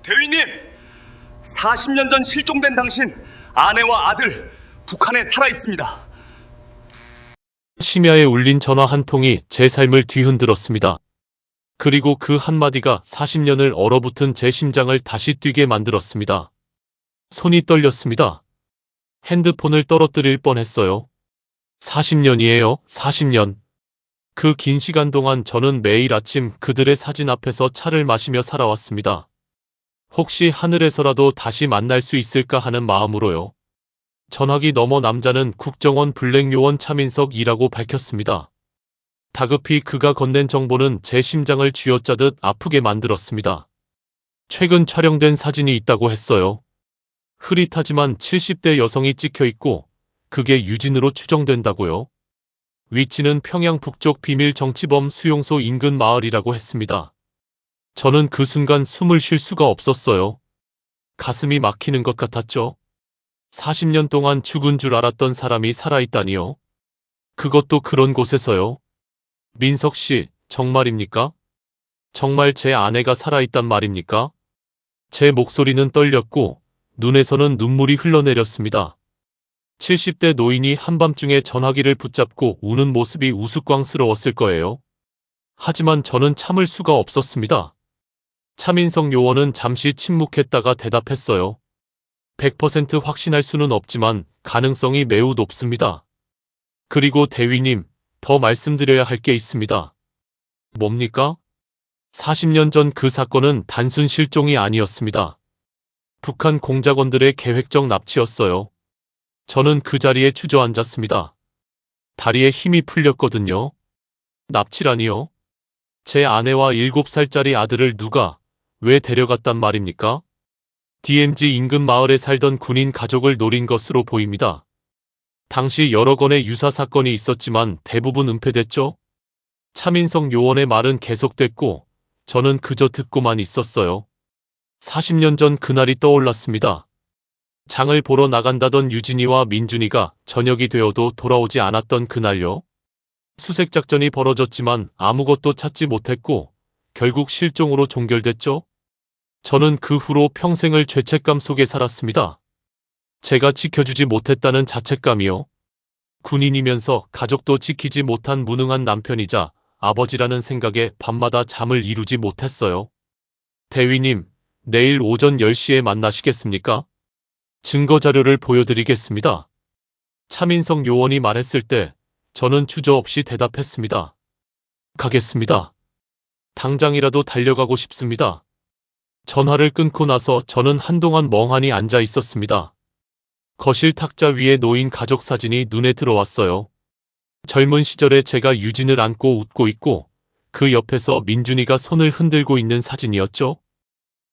대위님, 40년 전 실종된 당신 아내와 아들 북한에 살아있습니다. 심야에 울린 전화 한 통이 제 삶을 뒤흔들었습니다. 그리고 그 한마디가 40년을 얼어붙은 제 심장을 다시 뛰게 만들었습니다. 손이 떨렸습니다. 핸드폰을 떨어뜨릴 뻔했어요. 40년이에요, 40년. 그 긴 시간 동안 저는 매일 아침 그들의 사진 앞에서 차를 마시며 살아왔습니다. 혹시 하늘에서라도 다시 만날 수 있을까 하는 마음으로요. 전화기 너머 남자는 국정원 블랙요원 차민석이라고 밝혔습니다. 다급히 그가 건넨 정보는 제 심장을 쥐어짜듯 아프게 만들었습니다. 최근 촬영된 사진이 있다고 했어요. 흐릿하지만 70대 여성이 찍혀 있고 그게 유진으로 추정된다고요. 위치는 평양 북쪽 비밀 정치범 수용소 인근 마을이라고 했습니다. 저는 그 순간 숨을 쉴 수가 없었어요. 가슴이 막히는 것 같았죠. 40년 동안 죽은 줄 알았던 사람이 살아있다니요. 그것도 그런 곳에서요. 민석 씨, 정말입니까? 정말 제 아내가 살아있단 말입니까? 제 목소리는 떨렸고 눈에서는 눈물이 흘러내렸습니다. 70대 노인이 한밤중에 전화기를 붙잡고 우는 모습이 우스꽝스러웠을 거예요. 하지만 저는 참을 수가 없었습니다. 차민석 요원은 잠시 침묵했다가 대답했어요. 100% 확신할 수는 없지만 가능성이 매우 높습니다. 그리고 대위님, 더 말씀드려야 할 게 있습니다. 뭡니까? 40년 전 그 사건은 단순 실종이 아니었습니다. 북한 공작원들의 계획적 납치였어요. 저는 그 자리에 주저앉았습니다. 다리에 힘이 풀렸거든요. 납치라니요? 제 아내와 7살짜리 아들을 누가, 왜 데려갔단 말입니까? DMZ 인근 마을에 살던 군인 가족을 노린 것으로 보입니다. 당시 여러 건의 유사 사건이 있었지만 대부분 은폐됐죠? 차민석 요원의 말은 계속됐고 저는 그저 듣고만 있었어요. 40년 전 그날이 떠올랐습니다. 장을 보러 나간다던 유진이와 민준이가 저녁이 되어도 돌아오지 않았던 그날요. 수색작전이 벌어졌지만 아무것도 찾지 못했고 결국 실종으로 종결됐죠. 저는 그 후로 평생을 죄책감 속에 살았습니다. 제가 지켜주지 못했다는 자책감이요. 군인이면서 가족도 지키지 못한 무능한 남편이자 아버지라는 생각에 밤마다 잠을 이루지 못했어요. 대위님, 내일 오전 10시에 만나시겠습니까? 증거자료를 보여드리겠습니다. 차민석 요원이 말했을 때 저는 주저없이 대답했습니다. 가겠습니다. 당장이라도 달려가고 싶습니다. 전화를 끊고 나서 저는 한동안 멍하니 앉아 있었습니다. 거실 탁자 위에 놓인 가족 사진이 눈에 들어왔어요. 젊은 시절에 제가 유진을 안고 웃고 있고 그 옆에서 민준이가 손을 흔들고 있는 사진이었죠.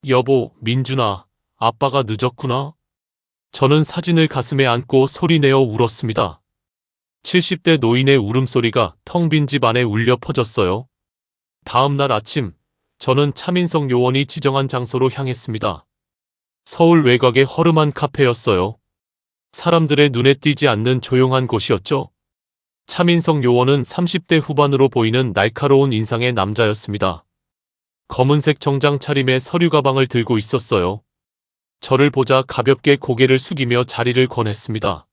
여보, 민준아, 아빠가 늦었구나. 저는 사진을 가슴에 안고 소리내어 울었습니다. 70대 노인의 울음소리가 텅 빈 집 안에 울려 퍼졌어요. 다음 날 아침, 저는 차민석 요원이 지정한 장소로 향했습니다. 서울 외곽의 허름한 카페였어요. 사람들의 눈에 띄지 않는 조용한 곳이었죠. 차민석 요원은 30대 후반으로 보이는 날카로운 인상의 남자였습니다. 검은색 정장 차림에 서류 가방을 들고 있었어요. 저를 보자 가볍게 고개를 숙이며 자리를 권했습니다.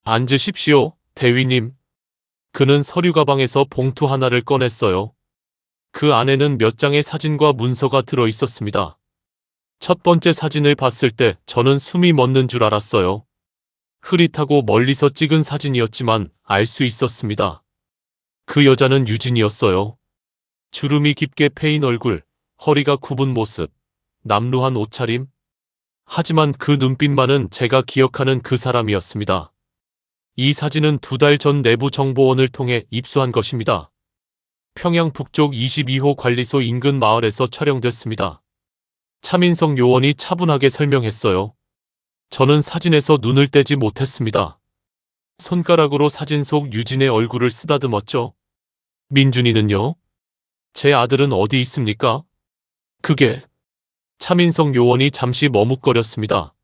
앉으십시오, 대위님. 그는 서류 가방에서 봉투 하나를 꺼냈어요. 그 안에는 몇 장의 사진과 문서가 들어 있었습니다. 첫 번째 사진을 봤을 때 저는 숨이 멎는 줄 알았어요. 흐릿하고 멀리서 찍은 사진이었지만 알 수 있었습니다. 그 여자는 유진이었어요. 주름이 깊게 패인 얼굴, 허리가 굽은 모습, 남루한 옷차림. 하지만 그 눈빛만은 제가 기억하는 그 사람이었습니다. 이 사진은 2달 전 내부정보원을 통해 입수한 것입니다. 평양 북쪽 22호 관리소 인근 마을에서 촬영됐습니다. 차민석 요원이 차분하게 설명했어요. 저는 사진에서 눈을 떼지 못했습니다. 손가락으로 사진 속 유진의 얼굴을 쓰다듬었죠. 민준이는요? 제 아들은 어디 있습니까? 그게... 차민석 요원이 잠시 머뭇거렸습니다.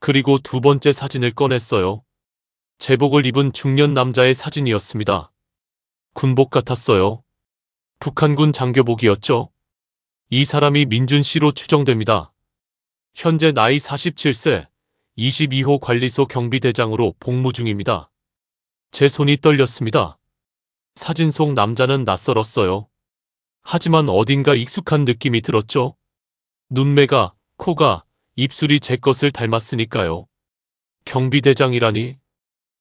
그리고 두 번째 사진을 꺼냈어요. 제복을 입은 중년 남자의 사진이었습니다. 군복 같았어요. 북한군 장교복이었죠. 이 사람이 민준 씨로 추정됩니다. 현재 나이 47세, 22호 관리소 경비대장으로 복무 중입니다. 제 손이 떨렸습니다. 사진 속 남자는 낯설었어요. 하지만 어딘가 익숙한 느낌이 들었죠. 눈매가, 코가, 입술이 제 것을 닮았으니까요. 경비대장이라니?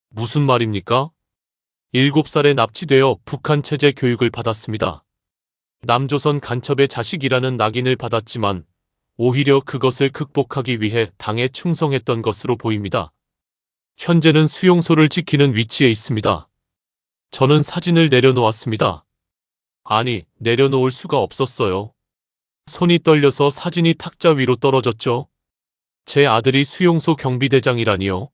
무슨 말입니까? 7살에 납치되어 북한 체제 교육을 받았습니다. 남조선 간첩의 자식이라는 낙인을 받았지만 오히려 그것을 극복하기 위해 당에 충성했던 것으로 보입니다. 현재는 수용소를 지키는 위치에 있습니다. 저는 사진을 내려놓았습니다. 아니, 내려놓을 수가 없었어요. 손이 떨려서 사진이 탁자 위로 떨어졌죠. 제 아들이 수용소 경비대장이라니요.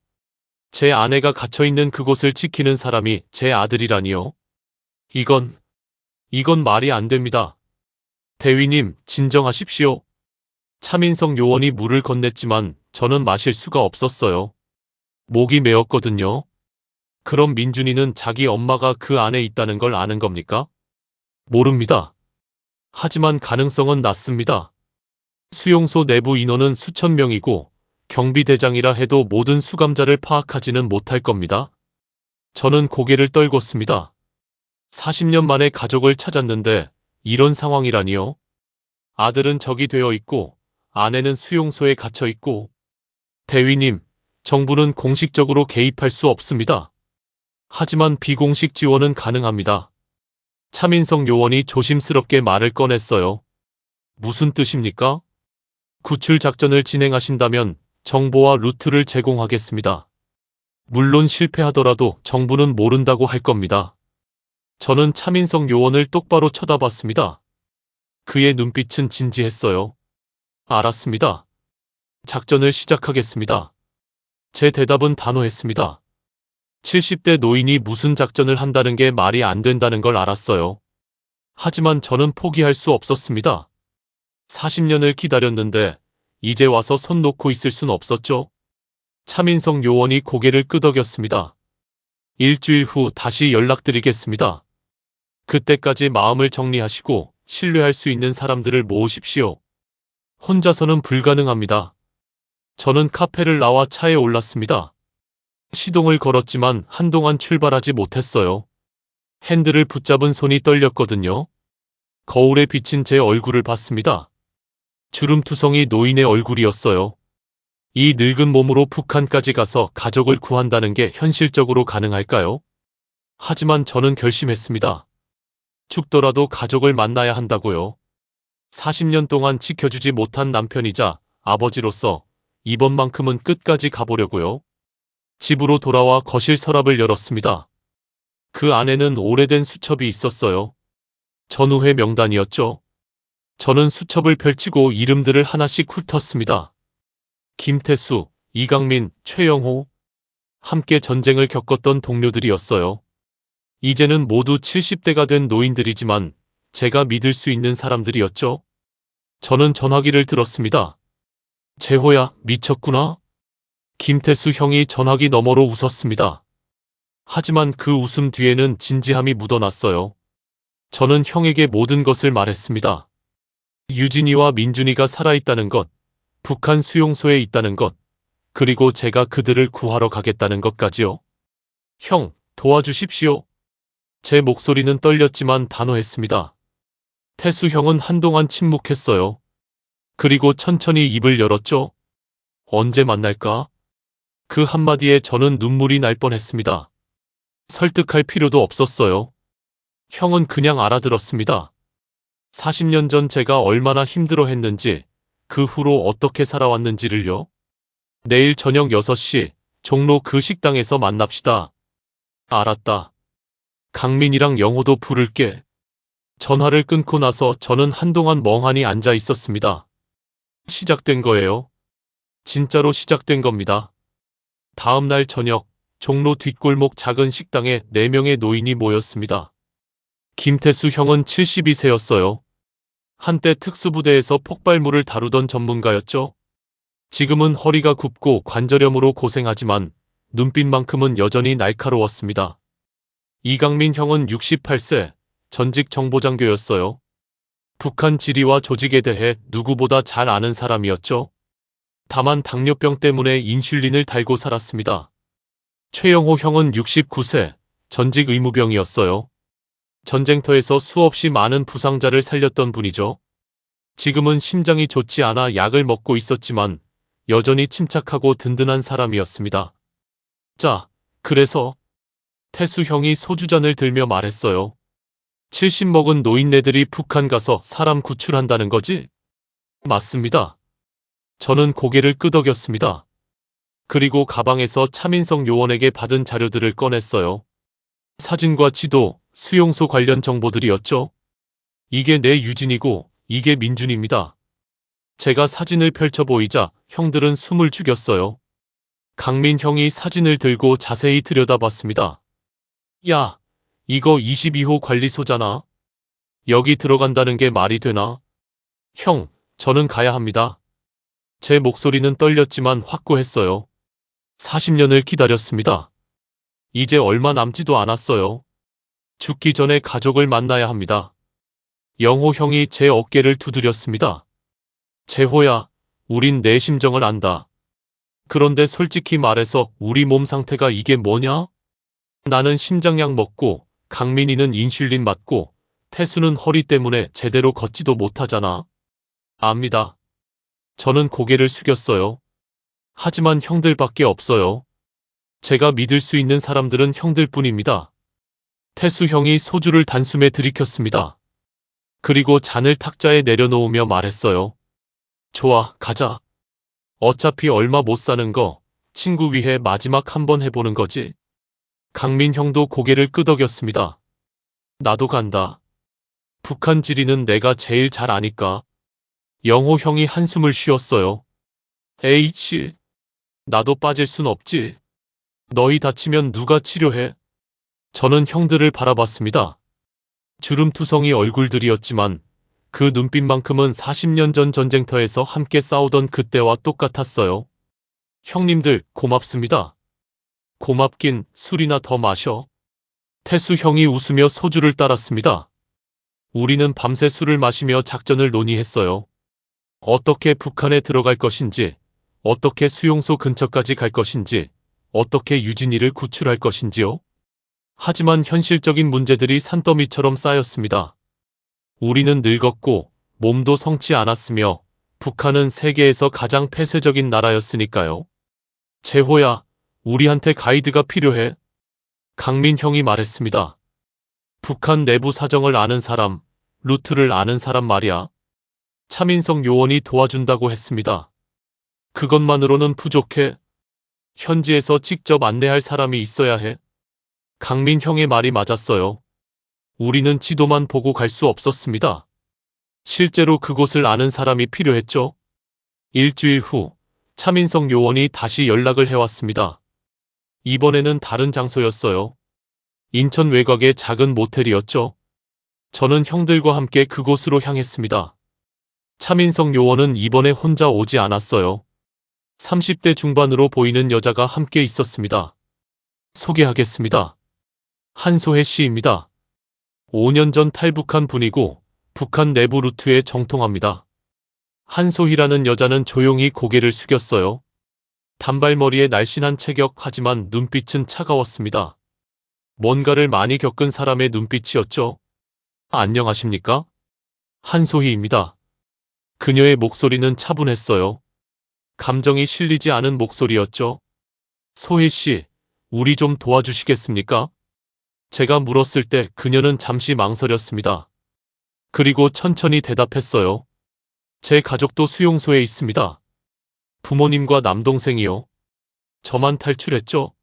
제 아내가 갇혀있는 그곳을 지키는 사람이 제 아들이라니요. 이건 말이 안 됩니다. 대위님, 진정하십시오. 차민석 요원이 물을 건넸지만 저는 마실 수가 없었어요. 목이 메었거든요. 그럼 민준이는 자기 엄마가 그 안에 있다는 걸 아는 겁니까? 모릅니다. 하지만 가능성은 낮습니다. 수용소 내부 인원은 수천 명이고 경비대장이라 해도 모든 수감자를 파악하지는 못할 겁니다. 저는 고개를 떨궜습니다. 40년 만에 가족을 찾았는데 이런 상황이라니요. 아들은 적이 되어 있고 아내는 수용소에 갇혀 있고. 대위님, 정부는 공식적으로 개입할 수 없습니다. 하지만 비공식 지원은 가능합니다. 차민석 요원이 조심스럽게 말을 꺼냈어요. 무슨 뜻입니까? 구출 작전을 진행하신다면 정보와 루트를 제공하겠습니다. 물론 실패하더라도 정부는 모른다고 할 겁니다. 저는 차민석 요원을 똑바로 쳐다봤습니다. 그의 눈빛은 진지했어요. 알았습니다. 작전을 시작하겠습니다. 제 대답은 단호했습니다. 70대 노인이 무슨 작전을 한다는 게 말이 안 된다는 걸 알았어요. 하지만 저는 포기할 수 없었습니다. 40년을 기다렸는데 이제 와서 손 놓고 있을 순 없었죠. 차민석 요원이 고개를 끄덕였습니다. 일주일 후 다시 연락드리겠습니다. 그때까지 마음을 정리하시고 신뢰할 수 있는 사람들을 모으십시오. 혼자서는 불가능합니다. 저는 카페를 나와 차에 올랐습니다. 시동을 걸었지만 한동안 출발하지 못했어요. 핸들을 붙잡은 손이 떨렸거든요. 거울에 비친 제 얼굴을 봤습니다. 주름투성이 노인의 얼굴이었어요. 이 늙은 몸으로 북한까지 가서 가족을 구한다는 게 현실적으로 가능할까요? 하지만 저는 결심했습니다. 죽더라도 가족을 만나야 한다고요. 40년 동안 지켜주지 못한 남편이자 아버지로서 이번만큼은 끝까지 가보려고요. 집으로 돌아와 거실 서랍을 열었습니다. 그 안에는 오래된 수첩이 있었어요. 전우회 명단이었죠. 저는 수첩을 펼치고 이름들을 하나씩 훑었습니다. 김태수, 이강민, 최영호. 함께 전쟁을 겪었던 동료들이었어요. 이제는 모두 70대가 된 노인들이지만 제가 믿을 수 있는 사람들이었죠. 저는 전화기를 들었습니다. 재호야, 미쳤구나? 김태수 형이 전화기 너머로 웃었습니다. 하지만 그 웃음 뒤에는 진지함이 묻어났어요. 저는 형에게 모든 것을 말했습니다. 유진이와 민준이가 살아있다는 것, 북한 수용소에 있다는 것, 그리고 제가 그들을 구하러 가겠다는 것까지요. 형, 도와주십시오. 제 목소리는 떨렸지만 단호했습니다. 태수 형은 한동안 침묵했어요. 그리고 천천히 입을 열었죠. 언제 만날까? 그 한마디에 저는 눈물이 날 뻔했습니다. 설득할 필요도 없었어요. 형은 그냥 알아들었습니다. 40년 전 제가 얼마나 힘들어했는지, 그 후로 어떻게 살아왔는지를요. 내일 저녁 6시 종로 그 식당에서 만납시다. 알았다. 강민이랑 영호도 부를게. 전화를 끊고 나서 저는 한동안 멍하니 앉아 있었습니다. 시작된 거예요. 진짜로 시작된 겁니다. 다음 날 저녁, 종로 뒷골목 작은 식당에 4명의 노인이 모였습니다. 김태수 형은 72세였어요. 한때 특수부대에서 폭발물을 다루던 전문가였죠. 지금은 허리가 굽고 관절염으로 고생하지만 눈빛만큼은 여전히 날카로웠습니다. 이강민 형은 68세, 전직 정보장교였어요. 북한 지리와 조직에 대해 누구보다 잘 아는 사람이었죠. 다만 당뇨병 때문에 인슐린을 달고 살았습니다. 최영호 형은 69세, 전직 의무병이었어요. 전쟁터에서 수없이 많은 부상자를 살렸던 분이죠. 지금은 심장이 좋지 않아 약을 먹고 있었지만 여전히 침착하고 든든한 사람이었습니다. 자, 그래서 태수 형이 소주잔을 들며 말했어요. 70 먹은 노인네들이 북한 가서 사람 구출한다는 거지? 맞습니다. 저는 고개를 끄덕였습니다. 그리고 가방에서 차민석 요원에게 받은 자료들을 꺼냈어요. 사진과 지도, 수용소 관련 정보들이었죠. 이게 내 유진이고 이게 민준입니다. 제가 사진을 펼쳐 보이자 형들은 숨을 죽였어요. 강민 형이 사진을 들고 자세히 들여다봤습니다. 야, 이거 22호 관리소잖아. 여기 들어간다는 게 말이 되나? 형, 저는 가야 합니다. 제 목소리는 떨렸지만 확고했어요. 40년을 기다렸습니다. 이제 얼마 남지도 않았어요. 죽기 전에 가족을 만나야 합니다. 영호 형이 제 어깨를 두드렸습니다. 재호야, 우린 내 심정을 안다. 그런데 솔직히 말해서 우리 몸 상태가 이게 뭐냐? 나는 심장약 먹고 강민이는 인슐린 맞고 태수는 허리 때문에 제대로 걷지도 못하잖아. 압니다. 저는 고개를 숙였어요. 하지만 형들밖에 없어요. 제가 믿을 수 있는 사람들은 형들뿐입니다. 태수 형이 소주를 단숨에 들이켰습니다. 그리고 잔을 탁자에 내려놓으며 말했어요. 좋아, 가자. 어차피 얼마 못 사는 거 친구 위해 마지막 한번 해보는 거지. 강민 형도 고개를 끄덕였습니다. 나도 간다. 북한 지리는 내가 제일 잘 아니까. 영호 형이 한숨을 쉬었어요. 에이씨, 나도 빠질 순 없지. 너희 다치면 누가 치료해? 저는 형들을 바라봤습니다. 주름투성이 얼굴들이었지만 그 눈빛만큼은 40년 전 전쟁터에서 함께 싸우던 그때와 똑같았어요. 형님들 고맙습니다. 고맙긴 술이나 더 마셔. 태수 형이 웃으며 소주를 따랐습니다. 우리는 밤새 술을 마시며 작전을 논의했어요. 어떻게 북한에 들어갈 것인지, 어떻게 수용소 근처까지 갈 것인지, 어떻게 유진이를 구출할 것인지요. 하지만 현실적인 문제들이 산더미처럼 쌓였습니다. 우리는 늙었고 몸도 성치 않았으며 북한은 세계에서 가장 폐쇄적인 나라였으니까요. 재호야, 우리한테 가이드가 필요해. 강민 형이 말했습니다. 북한 내부 사정을 아는 사람, 루트를 아는 사람 말이야. 차민석 요원이 도와준다고 했습니다. 그것만으로는 부족해. 현지에서 직접 안내할 사람이 있어야 해. 강민 형의 말이 맞았어요. 우리는 지도만 보고 갈 수 없었습니다. 실제로 그곳을 아는 사람이 필요했죠. 일주일 후 차민석 요원이 다시 연락을 해왔습니다. 이번에는 다른 장소였어요. 인천 외곽의 작은 모텔이었죠. 저는 형들과 함께 그곳으로 향했습니다. 차민석 요원은 이번에 혼자 오지 않았어요. 30대 중반으로 보이는 여자가 함께 있었습니다. 소개하겠습니다. 한소혜 씨입니다. 5년 전 탈북한 분이고 북한 내부 루트에 정통합니다. 한소희라는 여자는 조용히 고개를 숙였어요. 단발머리에 날씬한 체격 하지만 눈빛은 차가웠습니다. 뭔가를 많이 겪은 사람의 눈빛이었죠. 안녕하십니까? 한소희입니다. 그녀의 목소리는 차분했어요. 감정이 실리지 않은 목소리였죠. 소희 씨, 우리 좀 도와주시겠습니까? 제가 물었을 때 그녀는 잠시 망설였습니다. 그리고 천천히 대답했어요. 제 가족도 수용소에 있습니다. 부모님과 남동생이요. 저만 탈출했죠.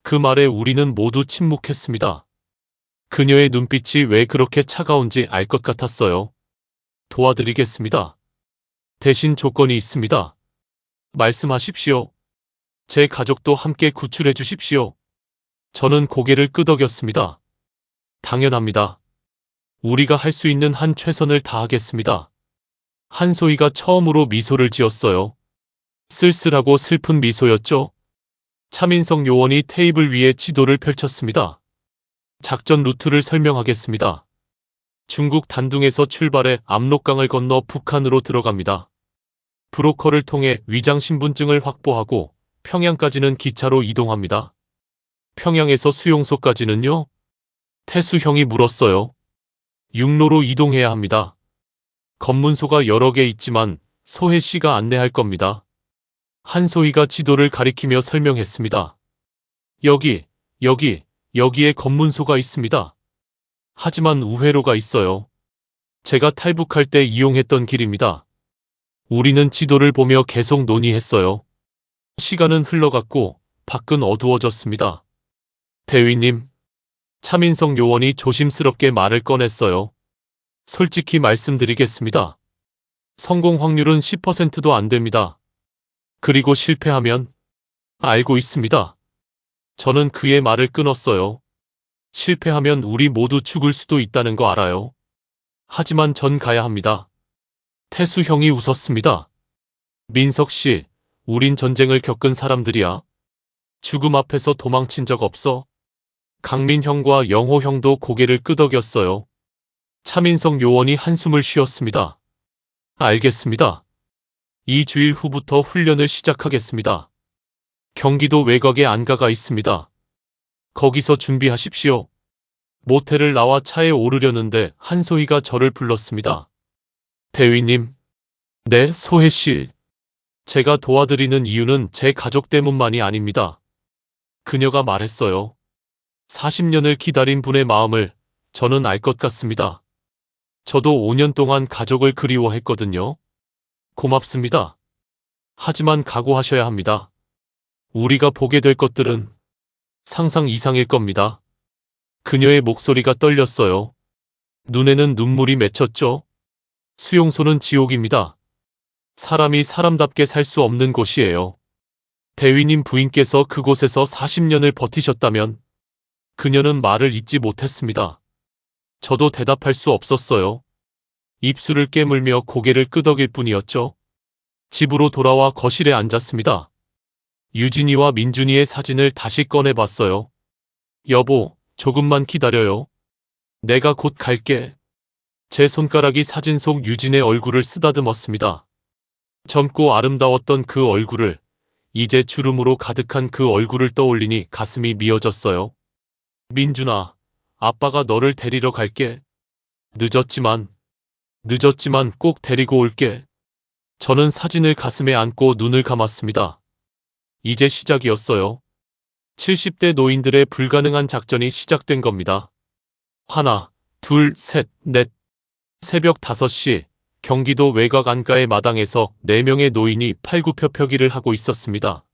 그 말에 우리는 모두 침묵했습니다. 그녀의 눈빛이 왜 그렇게 차가운지 알 것 같았어요. 도와드리겠습니다. 대신 조건이 있습니다. 말씀하십시오. 제 가족도 함께 구출해 주십시오. 저는 고개를 끄덕였습니다. 당연합니다. 우리가 할 수 있는 한 최선을 다하겠습니다. 한소희가 처음으로 미소를 지었어요. 쓸쓸하고 슬픈 미소였죠. 차민석 요원이 테이블 위에 지도를 펼쳤습니다. 작전 루트를 설명하겠습니다. 중국 단둥에서 출발해 압록강을 건너 북한으로 들어갑니다. 브로커를 통해 위장 신분증을 확보하고 평양까지는 기차로 이동합니다. 평양에서 수용소까지는요? 태수 형이 물었어요. 육로로 이동해야 합니다. 검문소가 여러 개 있지만 소혜 씨가 안내할 겁니다. 한소희가 지도를 가리키며 설명했습니다. 여기에 검문소가 있습니다. 하지만 우회로가 있어요. 제가 탈북할 때 이용했던 길입니다. 우리는 지도를 보며 계속 논의했어요. 시간은 흘러갔고 밖은 어두워졌습니다. 대위님, 차민석 요원이 조심스럽게 말을 꺼냈어요. 솔직히 말씀드리겠습니다. 성공 확률은 10%도 안 됩니다. 그리고 실패하면? 알고 있습니다. 저는 그의 말을 끊었어요. 실패하면 우리 모두 죽을 수도 있다는 거 알아요. 하지만 전 가야 합니다. 태수 형이 웃었습니다. 민석 씨, 우린 전쟁을 겪은 사람들이야. 죽음 앞에서 도망친 적 없어? 강민 형과 영호 형도 고개를 끄덕였어요. 차민석 요원이 한숨을 쉬었습니다. 알겠습니다. 2주일 후부터 훈련을 시작하겠습니다. 경기도 외곽에 안가가 있습니다. 거기서 준비하십시오. 모텔을 나와 차에 오르려는데 한소희가 저를 불렀습니다. 대위님. 네, 소혜씨. 제가 도와드리는 이유는 제 가족 때문만이 아닙니다. 그녀가 말했어요. 40년을 기다린 분의 마음을 저는 알 것 같습니다. 저도 5년 동안 가족을 그리워했거든요. 고맙습니다. 하지만 각오하셔야 합니다. 우리가 보게 될 것들은 상상 이상일 겁니다. 그녀의 목소리가 떨렸어요. 눈에는 눈물이 맺혔죠. 수용소는 지옥입니다. 사람이 사람답게 살 수 없는 곳이에요. 대위님 부인께서 그곳에서 40년을 버티셨다면 그녀는 말을 잇지 못했습니다. 저도 대답할 수 없었어요. 입술을 깨물며 고개를 끄덕일 뿐이었죠. 집으로 돌아와 거실에 앉았습니다. 유진이와 민준이의 사진을 다시 꺼내봤어요. 여보, 조금만 기다려요. 내가 곧 갈게. 제 손가락이 사진 속 유진의 얼굴을 쓰다듬었습니다. 젊고 아름다웠던 그 얼굴을, 이제 주름으로 가득한 그 얼굴을 떠올리니 가슴이 미어졌어요. 민준아, 아빠가 너를 데리러 갈게. 늦었지만 꼭 데리고 올게. 저는 사진을 가슴에 안고 눈을 감았습니다. 이제 시작이었어요. 70대 노인들의 불가능한 작전이 시작된 겁니다. 하나, 둘, 셋, 넷. 새벽 5시 경기도 외곽 안가의 마당에서 4명의 노인이 팔굽혀펴기를 하고 있었습니다.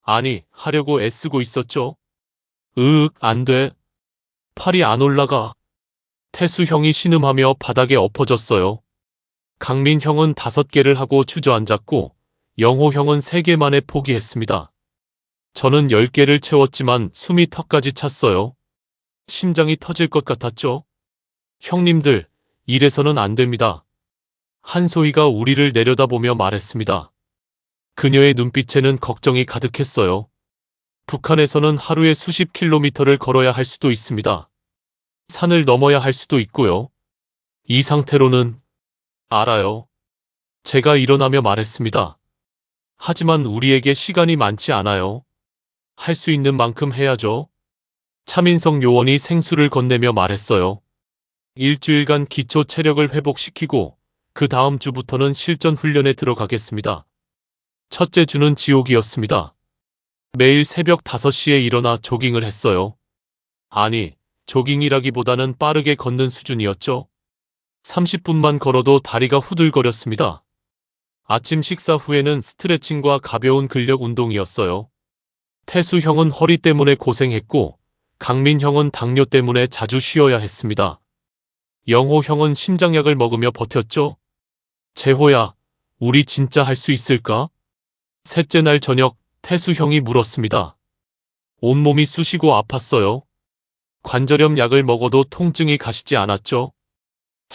아니, 하려고 애쓰고 있었죠. 안 돼. 팔이 안 올라가. 태수 형이 신음하며 바닥에 엎어졌어요. 강민 형은 5개를 하고 주저앉았고 영호 형은 3개 만에 포기했습니다. 저는 10개를 채웠지만 숨이 턱까지 찼어요. 심장이 터질 것 같았죠. 형님들, 이래서는 안 됩니다. 한소희가 우리를 내려다보며 말했습니다. 그녀의 눈빛에는 걱정이 가득했어요. 북한에서는 하루에 수십 킬로미터를 걸어야 할 수도 있습니다. 산을 넘어야 할 수도 있고요. 이 상태로는 알아요. 제가 일어나며 말했습니다. 하지만 우리에게 시간이 많지 않아요. 할 수 있는 만큼 해야죠. 차민석 요원이 생수를 건네며 말했어요. 일주일간 기초 체력을 회복시키고 그 다음 주부터는 실전 훈련에 들어가겠습니다. 첫째 주는 지옥이었습니다. 매일 새벽 5시에 일어나 조깅을 했어요. 아니, 조깅이라기보다는 빠르게 걷는 수준이었죠. 30분만 걸어도 다리가 후들거렸습니다. 아침 식사 후에는 스트레칭과 가벼운 근력 운동이었어요. 태수 형은 허리 때문에 고생했고 강민 형은 당뇨 때문에 자주 쉬어야 했습니다. 영호 형은 심장약을 먹으며 버텼죠. 재호야, 우리 진짜 할 수 있을까? 셋째 날 저녁 태수 형이 물었습니다. 온몸이 쑤시고 아팠어요. 관절염 약을 먹어도 통증이 가시지 않았죠.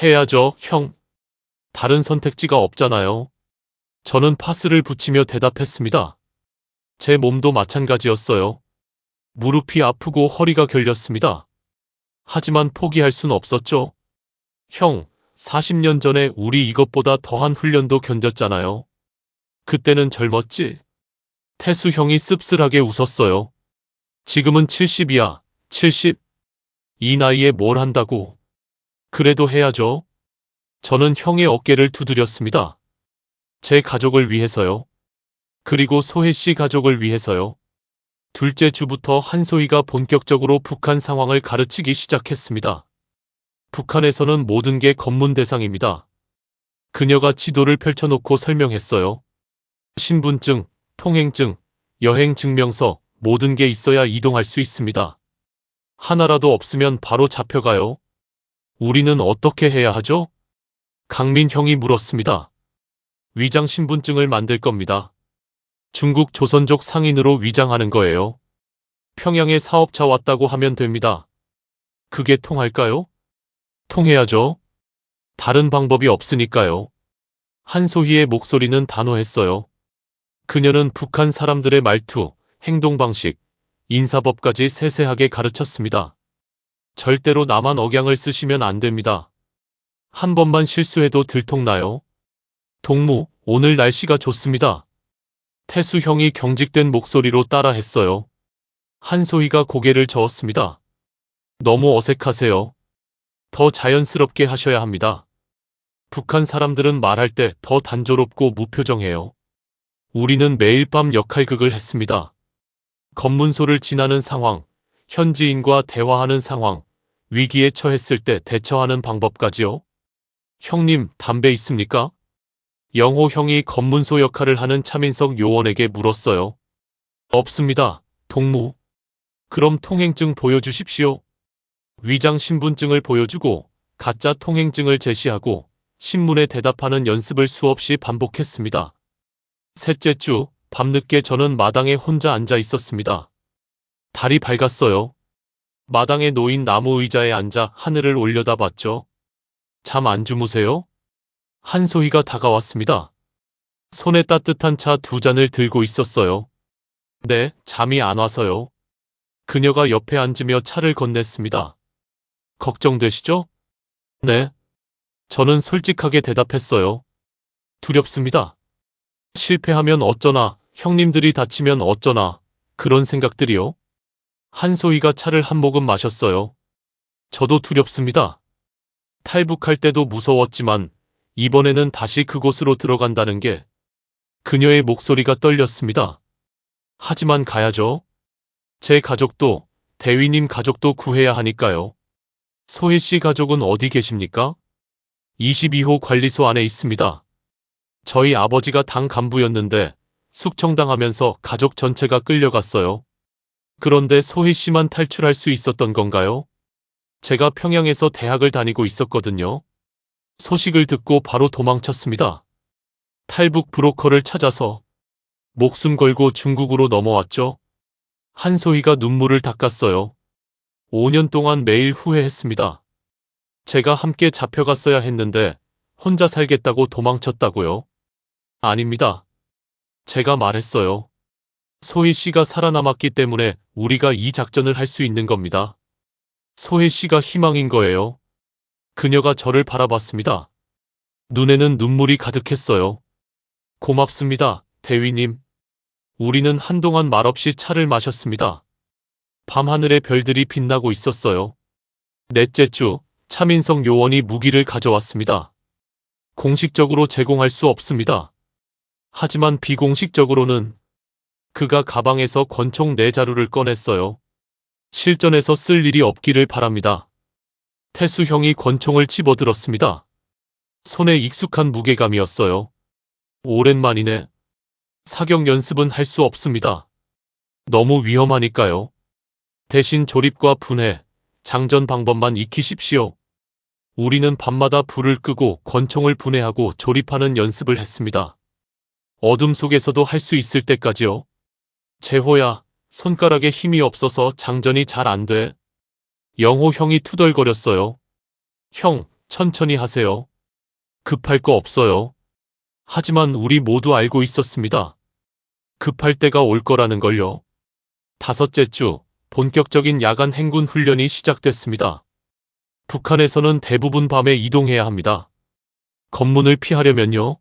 해야죠, 형. 다른 선택지가 없잖아요. 저는 파스를 붙이며 대답했습니다. 제 몸도 마찬가지였어요. 무릎이 아프고 허리가 결렸습니다. 하지만 포기할 순 없었죠. 형, 40년 전에 우리 이것보다 더한 훈련도 견뎠잖아요. 그때는 젊었지? 태수 형이 씁쓸하게 웃었어요. 지금은 70이야. 70? 이 나이에 뭘 한다고? 그래도 해야죠. 저는 형의 어깨를 두드렸습니다. 제 가족을 위해서요. 그리고 소혜 씨 가족을 위해서요. 둘째 주부터 한소희가 본격적으로 북한 상황을 가르치기 시작했습니다. 북한에서는 모든 게 검문 대상입니다. 그녀가 지도를 펼쳐놓고 설명했어요. 신분증, 통행증, 여행 증명서, 모든 게 있어야 이동할 수 있습니다. 하나라도 없으면 바로 잡혀가요. 우리는 어떻게 해야 하죠? 강민 형이 물었습니다. 위장 신분증을 만들 겁니다. 중국 조선족 상인으로 위장하는 거예요. 평양에 사업차 왔다고 하면 됩니다. 그게 통할까요? 통해야죠. 다른 방법이 없으니까요. 한소희의 목소리는 단호했어요. 그녀는 북한 사람들의 말투, 행동 방식, 인사법까지 세세하게 가르쳤습니다. 절대로 나만 억양을 쓰시면 안 됩니다. 한 번만 실수해도 들통나요. 동무, 오늘 날씨가 좋습니다. 태수 형이 경직된 목소리로 따라했어요. 한소희가 고개를 저었습니다. 너무 어색하세요. 더 자연스럽게 하셔야 합니다. 북한 사람들은 말할 때 더 단조롭고 무표정해요. 우리는 매일 밤 역할극을 했습니다. 검문소를 지나는 상황, 현지인과 대화하는 상황, 위기에 처했을 때 대처하는 방법까지요. 형님, 담배 있습니까? 영호 형이 검문소 역할을 하는 차민석 요원에게 물었어요. 없습니다, 동무. 그럼 통행증 보여주십시오. 위장 신분증을 보여주고 가짜 통행증을 제시하고 신문에 대답하는 연습을 수없이 반복했습니다. 셋째 주, 밤늦게 저는 마당에 혼자 앉아 있었습니다. 달이 밝았어요. 마당에 놓인 나무 의자에 앉아 하늘을 올려다봤죠. 잠 안 주무세요? 한소희가 다가왔습니다. 손에 따뜻한 차 2잔을 들고 있었어요. 네, 잠이 안 와서요. 그녀가 옆에 앉으며 차를 건넸습니다. 걱정되시죠? 네. 저는 솔직하게 대답했어요. 두렵습니다. 실패하면 어쩌나, 형님들이 다치면 어쩌나, 그런 생각들이요. 한소희가 차를 한 모금 마셨어요. 저도 두렵습니다. 탈북할 때도 무서웠지만 이번에는 다시 그곳으로 들어간다는 게. 그녀의 목소리가 떨렸습니다. 하지만 가야죠. 제 가족도, 대위님 가족도 구해야 하니까요. 소혜 씨 가족은 어디 계십니까? 22호 관리소 안에 있습니다. 저희 아버지가 당 간부였는데 숙청당하면서 가족 전체가 끌려갔어요. 그런데 소혜 씨만 탈출할 수 있었던 건가요? 제가 평양에서 대학을 다니고 있었거든요. 소식을 듣고 바로 도망쳤습니다. 탈북 브로커를 찾아서 목숨 걸고 중국으로 넘어왔죠. 한소희가 눈물을 닦았어요. 5년 동안 매일 후회했습니다. 제가 함께 잡혀갔어야 했는데 혼자 살겠다고 도망쳤다고요? 아닙니다. 제가 말했어요. 소혜 씨가 살아남았기 때문에 우리가 이 작전을 할 수 있는 겁니다. 소혜 씨가 희망인 거예요. 그녀가 저를 바라봤습니다. 눈에는 눈물이 가득했어요. 고맙습니다, 대위님. 우리는 한동안 말없이 차를 마셨습니다. 밤하늘에 별들이 빛나고 있었어요. 넷째 주, 차민석 요원이 무기를 가져왔습니다. 공식적으로 제공할 수 없습니다. 하지만 비공식적으로는 그가 가방에서 권총 4자루를 꺼냈어요. 실전에서 쓸 일이 없기를 바랍니다. 태수 형이 권총을 집어들었습니다. 손에 익숙한 무게감이었어요. 오랜만이네. 사격 연습은 할 수 없습니다. 너무 위험하니까요. 대신 조립과 분해, 장전 방법만 익히십시오. 우리는 밤마다 불을 끄고 권총을 분해하고 조립하는 연습을 했습니다. 어둠 속에서도 할 수 있을 때까지요. 재호야, 손가락에 힘이 없어서 장전이 잘 안 돼. 영호 형이 투덜거렸어요. 형, 천천히 하세요. 급할 거 없어요. 하지만 우리 모두 알고 있었습니다. 급할 때가 올 거라는 걸요. 5째 주, 본격적인 야간 행군 훈련이 시작됐습니다. 북한에서는 대부분 밤에 이동해야 합니다. 검문을 피하려면요.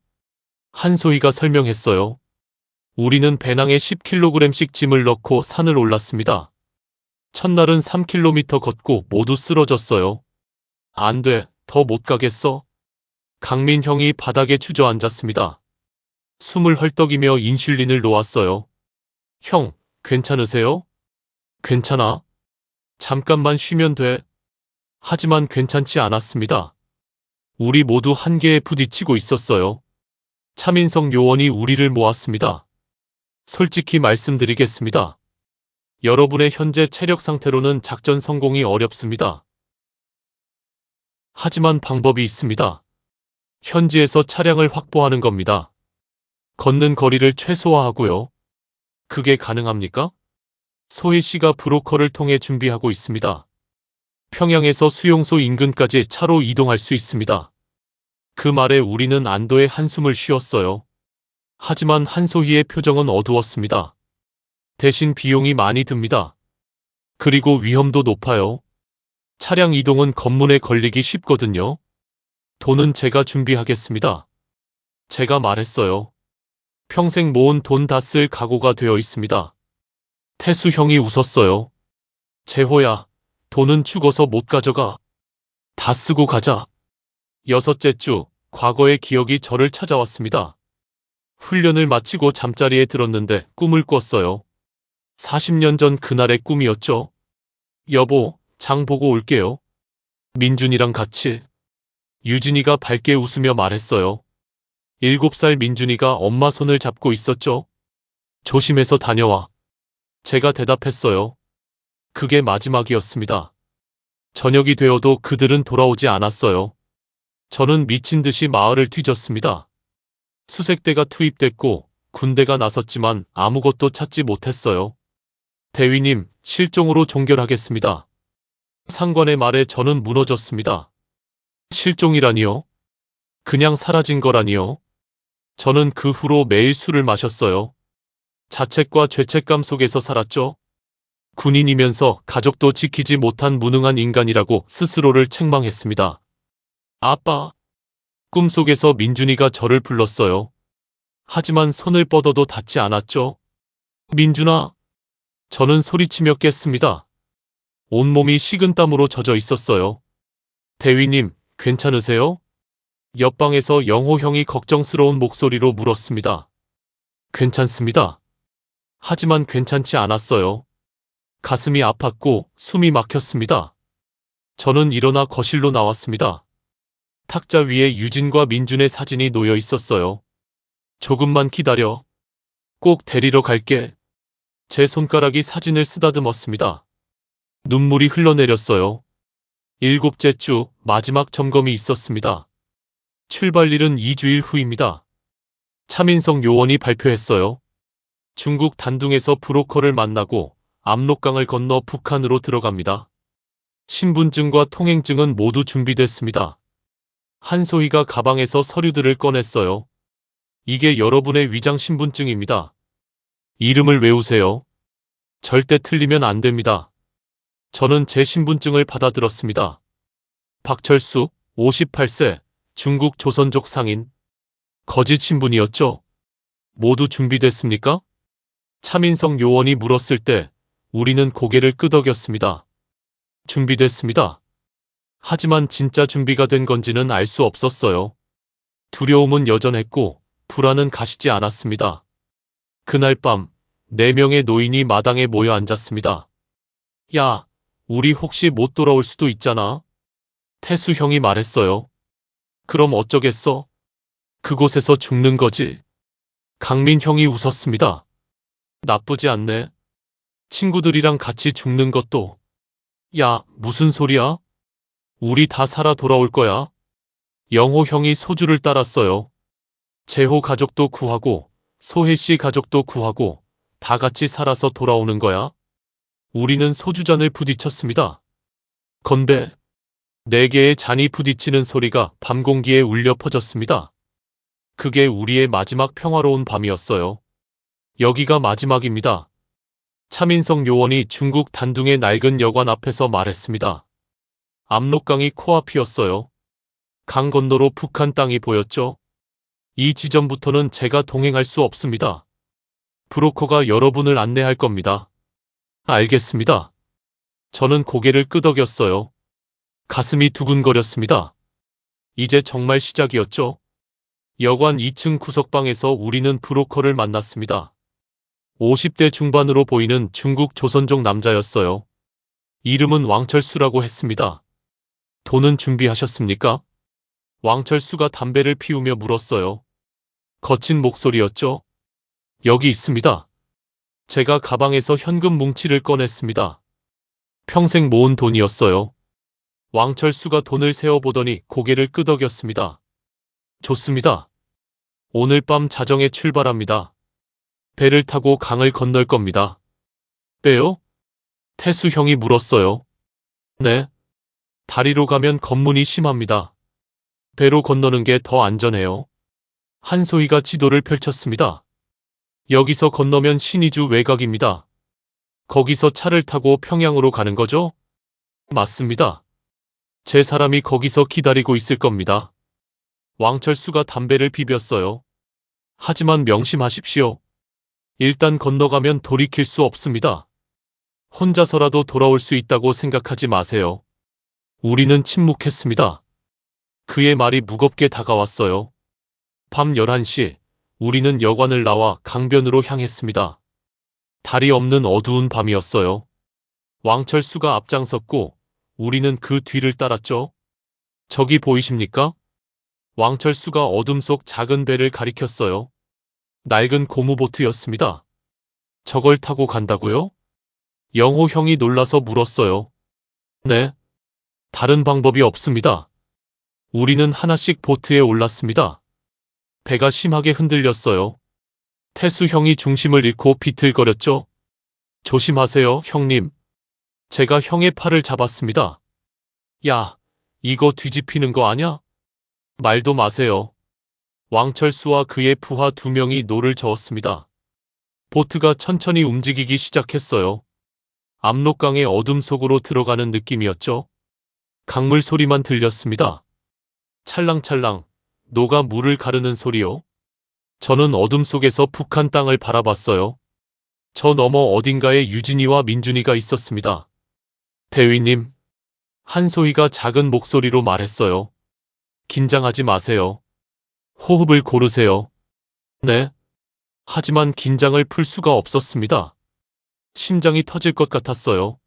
한소희가 설명했어요. 우리는 배낭에 10kg씩 짐을 넣고 산을 올랐습니다. 첫날은 3km 걷고 모두 쓰러졌어요. 안 돼, 더 못 가겠어. 강민 형이 바닥에 주저앉았습니다. 숨을 헐떡이며 인슐린을 놓았어요. 형, 괜찮으세요? 괜찮아. 잠깐만 쉬면 돼. 하지만 괜찮지 않았습니다. 우리 모두 한계에 부딪히고 있었어요. 차민석 요원이 우리를 모았습니다. 솔직히 말씀드리겠습니다. 여러분의 현재 체력 상태로는 작전 성공이 어렵습니다. 하지만 방법이 있습니다. 현지에서 차량을 확보하는 겁니다. 걷는 거리를 최소화하고요. 그게 가능합니까? 소희 씨가 브로커를 통해 준비하고 있습니다. 평양에서 수용소 인근까지 차로 이동할 수 있습니다. 그 말에 우리는 안도의 한숨을 쉬었어요. 하지만 한소희의 표정은 어두웠습니다. 대신 비용이 많이 듭니다. 그리고 위험도 높아요. 차량 이동은 검문에 걸리기 쉽거든요. 돈은 제가 준비하겠습니다. 제가 말했어요. 평생 모은 돈 다 쓸 각오가 되어 있습니다. 태수 형이 웃었어요. 재호야, 돈은 죽어서 못 가져가. 다 쓰고 가자. 6째 주, 과거의 기억이 저를 찾아왔습니다. 훈련을 마치고 잠자리에 들었는데 꿈을 꿨어요. 40년 전 그날의 꿈이었죠. 여보, 장 보고 올게요. 민준이랑 같이. 유진이가 밝게 웃으며 말했어요. 7살 민준이가 엄마 손을 잡고 있었죠. 조심해서 다녀와. 제가 대답했어요. 그게 마지막이었습니다. 저녁이 되어도 그들은 돌아오지 않았어요. 저는 미친 듯이 마을을 뒤졌습니다. 수색대가 투입됐고 군대가 나섰지만 아무것도 찾지 못했어요. 대위님, 실종으로 종결하겠습니다. 상관의 말에 저는 무너졌습니다. 실종이라니요? 그냥 사라진 거라니요? 저는 그 후로 매일 술을 마셨어요. 자책과 죄책감 속에서 살았죠. 군인이면서 가족도 지키지 못한 무능한 인간이라고 스스로를 책망했습니다. 아빠. 꿈속에서 민준이가 저를 불렀어요. 하지만 손을 뻗어도 닿지 않았죠. 민준아. 저는 소리치며 깼습니다. 온몸이 식은땀으로 젖어 있었어요. 대위님, 괜찮으세요? 옆방에서 영호 형이 걱정스러운 목소리로 물었습니다. 괜찮습니다. 하지만 괜찮지 않았어요. 가슴이 아팠고 숨이 막혔습니다. 저는 일어나 거실로 나왔습니다. 탁자 위에 유진과 민준의 사진이 놓여 있었어요. 조금만 기다려. 꼭 데리러 갈게. 제 손가락이 사진을 쓰다듬었습니다. 눈물이 흘러내렸어요. 7째 주 마지막 점검이 있었습니다. 출발일은 2주일 후입니다. 차민석 요원이 발표했어요. 중국 단둥에서 브로커를 만나고 압록강을 건너 북한으로 들어갑니다. 신분증과 통행증은 모두 준비됐습니다. 한소희가 가방에서 서류들을 꺼냈어요. 이게 여러분의 위장 신분증입니다. 이름을 외우세요. 절대 틀리면 안 됩니다. 저는 제 신분증을 받아들었습니다. 박철수, 58세, 중국 조선족 상인. 거짓 신분이었죠? 모두 준비됐습니까? 차민석 요원이 물었을 때 우리는 고개를 끄덕였습니다. 준비됐습니다. 하지만 진짜 준비가 된 건지는 알 수 없었어요. 두려움은 여전했고 불안은 가시지 않았습니다. 그날 밤 4명의 노인이 마당에 모여 앉았습니다. 야, 우리 혹시 못 돌아올 수도 있잖아. 태수 형이 말했어요. 그럼 어쩌겠어? 그곳에서 죽는 거지. 강민 형이 웃었습니다. 나쁘지 않네. 친구들이랑 같이 죽는 것도. 야, 무슨 소리야? 우리 다 살아 돌아올 거야. 영호 형이 소주를 따랐어요. 재호 가족도 구하고 소혜 씨 가족도 구하고 다 같이 살아서 돌아오는 거야. 우리는 소주잔을 부딪혔습니다. 건배. 4개의 잔이 부딪히는 소리가 밤 공기에 울려 퍼졌습니다. 그게 우리의 마지막 평화로운 밤이었어요. 여기가 마지막입니다. 차민석 요원이 중국 단둥의 낡은 여관 앞에서 말했습니다. 압록강이 코앞이었어요. 강 건너로 북한 땅이 보였죠. 이 지점부터는 제가 동행할 수 없습니다. 브로커가 여러분을 안내할 겁니다. 알겠습니다. 저는 고개를 끄덕였어요. 가슴이 두근거렸습니다. 이제 정말 시작이었죠. 여관 2층 구석방에서 우리는 브로커를 만났습니다. 50대 중반으로 보이는 중국 조선족 남자였어요. 이름은 왕철수라고 했습니다. 돈은 준비하셨습니까? 왕철수가 담배를 피우며 물었어요. 거친 목소리였죠. 여기 있습니다. 제가 가방에서 현금 뭉치를 꺼냈습니다. 평생 모은 돈이었어요. 왕철수가 돈을 세어보더니 고개를 끄덕였습니다. 좋습니다. 오늘 밤 자정에 출발합니다. 배를 타고 강을 건널 겁니다. 빼요? 태수 형이 물었어요. 네. 다리로 가면 검문이 심합니다. 배로 건너는 게 더 안전해요. 한소희가 지도를 펼쳤습니다. 여기서 건너면 신의주 외곽입니다. 거기서 차를 타고 평양으로 가는 거죠? 맞습니다. 제 사람이 거기서 기다리고 있을 겁니다. 왕철수가 담배를 비볐어요. 하지만 명심하십시오. 일단 건너가면 돌이킬 수 없습니다. 혼자서라도 돌아올 수 있다고 생각하지 마세요. 우리는 침묵했습니다. 그의 말이 무겁게 다가왔어요. 밤 11시, 우리는 여관을 나와 강변으로 향했습니다. 달이 없는 어두운 밤이었어요. 왕철수가 앞장섰고 우리는 그 뒤를 따랐죠. 저기 보이십니까? 왕철수가 어둠 속 작은 배를 가리켰어요. 낡은 고무보트였습니다. 저걸 타고 간다고요? 영호 형이 놀라서 물었어요. 네. 다른 방법이 없습니다. 우리는 하나씩 보트에 올랐습니다. 배가 심하게 흔들렸어요. 태수 형이 중심을 잃고 비틀거렸죠. 조심하세요, 형님. 제가 형의 팔을 잡았습니다. 야, 이거 뒤집히는 거 아냐? 말도 마세요. 왕철수와 그의 부하 2명이 노를 저었습니다. 보트가 천천히 움직이기 시작했어요. 압록강의 어둠 속으로 들어가는 느낌이었죠. 강물 소리만 들렸습니다. 찰랑찰랑, 노가 물을 가르는 소리요. 저는 어둠 속에서 북한 땅을 바라봤어요. 저 너머 어딘가에 유진이와 민준이가 있었습니다. 대위님, 한소희가 작은 목소리로 말했어요. 긴장하지 마세요. 호흡을 고르세요. 네. 하지만 긴장을 풀 수가 없었습니다. 심장이 터질 것 같았어요.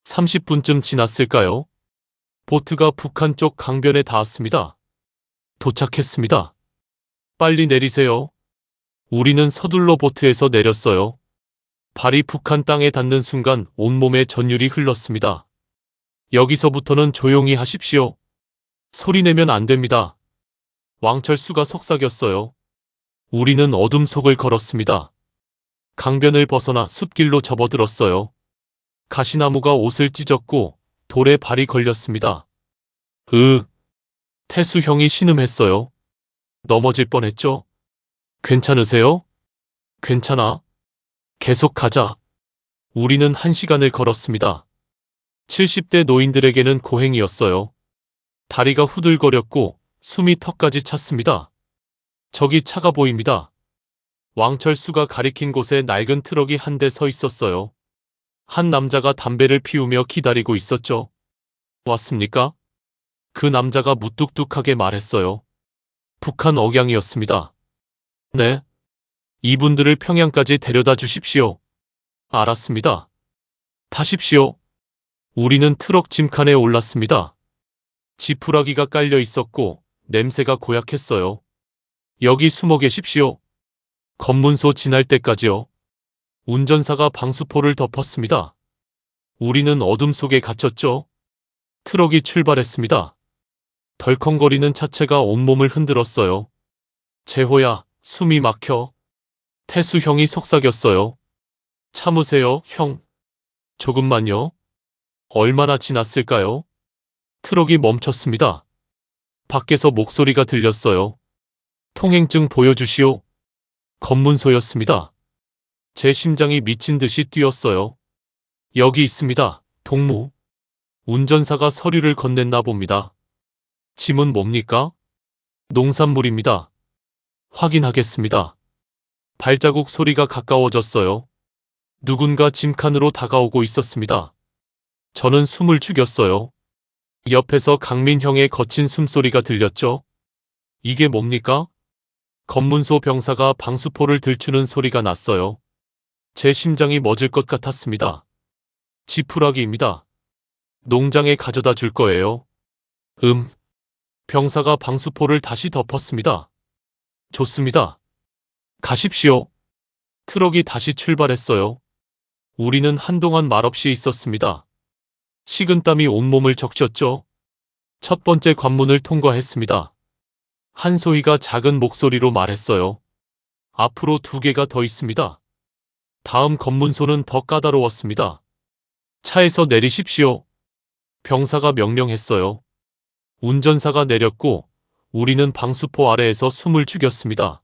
30분쯤 지났을까요? 보트가 북한 쪽 강변에 닿았습니다. 도착했습니다. 빨리 내리세요. 우리는 서둘러 보트에서 내렸어요. 발이 북한 땅에 닿는 순간 온몸에 전율이 흘렀습니다. 여기서부터는 조용히 하십시오. 소리내면 안 됩니다. 왕철수가 속삭였어요. 우리는 어둠 속을 걸었습니다. 강변을 벗어나 숲길로 접어들었어요. 가시나무가 옷을 찢었고 돌에 발이 걸렸습니다. 태수 형이 신음했어요. 넘어질 뻔했죠? 괜찮으세요? 괜찮아. 계속 가자. 우리는 1시간을 걸었습니다. 70대 노인들에게는 고행이었어요. 다리가 후들거렸고 숨이 턱까지 찼습니다. 저기 차가 보입니다. 왕철수가 가리킨 곳에 낡은 트럭이 한 대 서 있었어요. 한 남자가 담배를 피우며 기다리고 있었죠. 왔습니까? 그 남자가 무뚝뚝하게 말했어요. 북한 억양이었습니다. 네. 이분들을 평양까지 데려다 주십시오. 알았습니다. 타십시오. 우리는 트럭 짐칸에 올랐습니다. 지푸라기가 깔려 있었고 냄새가 고약했어요. 여기 숨어 계십시오. 검문소 지날 때까지요. 운전사가 방수포를 덮었습니다. 우리는 어둠 속에 갇혔죠. 트럭이 출발했습니다. 덜컹거리는 차체가 온몸을 흔들었어요. 재호야, 숨이 막혀. 태수 형이 속삭였어요. 참으세요, 형. 조금만요. 얼마나 지났을까요? 트럭이 멈췄습니다. 밖에서 목소리가 들렸어요. 통행증 보여주시오. 검문소였습니다. 제 심장이 미친 듯이 뛰었어요. 여기 있습니다, 동무. 운전사가 서류를 건넸나 봅니다. 짐은 뭡니까? 농산물입니다. 확인하겠습니다. 발자국 소리가 가까워졌어요. 누군가 짐칸으로 다가오고 있었습니다. 저는 숨을 죽였어요. 옆에서 강민형의 거친 숨소리가 들렸죠. 이게 뭡니까? 검문소 병사가 방수포를 들추는 소리가 났어요. 제 심장이 멎을 것 같았습니다. 지푸라기입니다. 농장에 가져다 줄 거예요. 병사가 방수포를 다시 덮었습니다. 좋습니다. 가십시오. 트럭이 다시 출발했어요. 우리는 한동안 말없이 있었습니다. 식은땀이 온몸을 적셨죠. 첫 번째 관문을 통과했습니다. 한소희가 작은 목소리로 말했어요. 앞으로 2개가 더 있습니다. 다음 검문소는 더 까다로웠습니다. 차에서 내리십시오. 병사가 명령했어요. 운전사가 내렸고 우리는 방수포 아래에서 숨을 죽였습니다.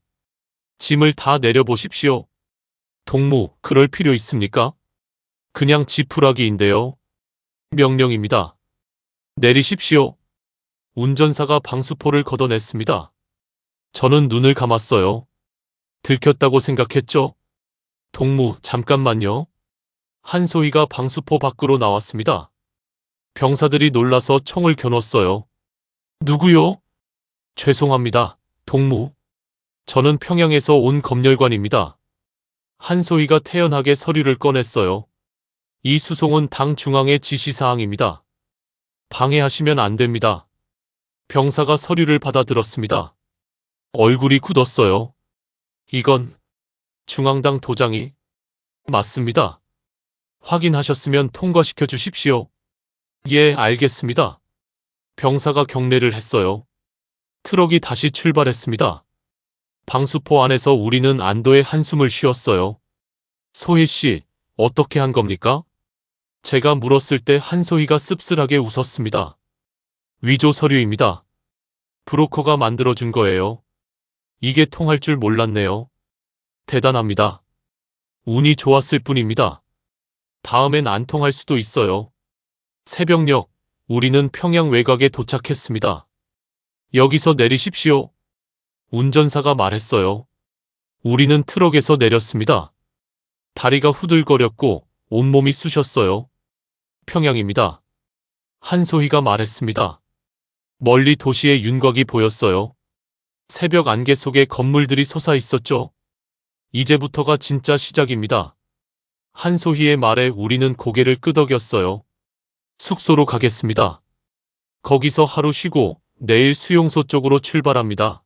짐을 다 내려보십시오. 동무, 그럴 필요 있습니까? 그냥 지푸라기인데요. 명령입니다. 내리십시오. 운전사가 방수포를 걷어냈습니다. 저는 눈을 감았어요. 들켰다고 생각했죠? 동무, 잠깐만요. 한소희가 방수포 밖으로 나왔습니다. 병사들이 놀라서 총을 겨눴어요. 누구요? 죄송합니다, 동무. 저는 평양에서 온 검열관입니다. 한소희가 태연하게 서류를 꺼냈어요. 이 수송은 당 중앙의 지시사항입니다. 방해하시면 안 됩니다. 병사가 서류를 받아들었습니다. 얼굴이 굳었어요. 이건 중앙당 도장이 맞습니다. 확인하셨으면 통과시켜 주십시오. 예, 알겠습니다. 병사가 경례를 했어요. 트럭이 다시 출발했습니다. 방수포 안에서 우리는 안도의 한숨을 쉬었어요. 소희 씨, 어떻게 한 겁니까? 제가 물었을 때 한소희가 씁쓸하게 웃었습니다. 위조 서류입니다. 브로커가 만들어준 거예요. 이게 통할 줄 몰랐네요. 대단합니다. 운이 좋았을 뿐입니다. 다음엔 안 통할 수도 있어요. 새벽녘, 우리는 평양 외곽에 도착했습니다. 여기서 내리십시오. 운전사가 말했어요. 우리는 트럭에서 내렸습니다. 다리가 후들거렸고 온몸이 쑤셨어요. 평양입니다. 한소희가 말했습니다. 멀리 도시의 윤곽이 보였어요. 새벽 안개 속에 건물들이 솟아 있었죠. 이제부터가 진짜 시작입니다. 한소희의 말에 우리는 고개를 끄덕였어요. 숙소로 가겠습니다. 거기서 하루 쉬고 내일 수용소 쪽으로 출발합니다.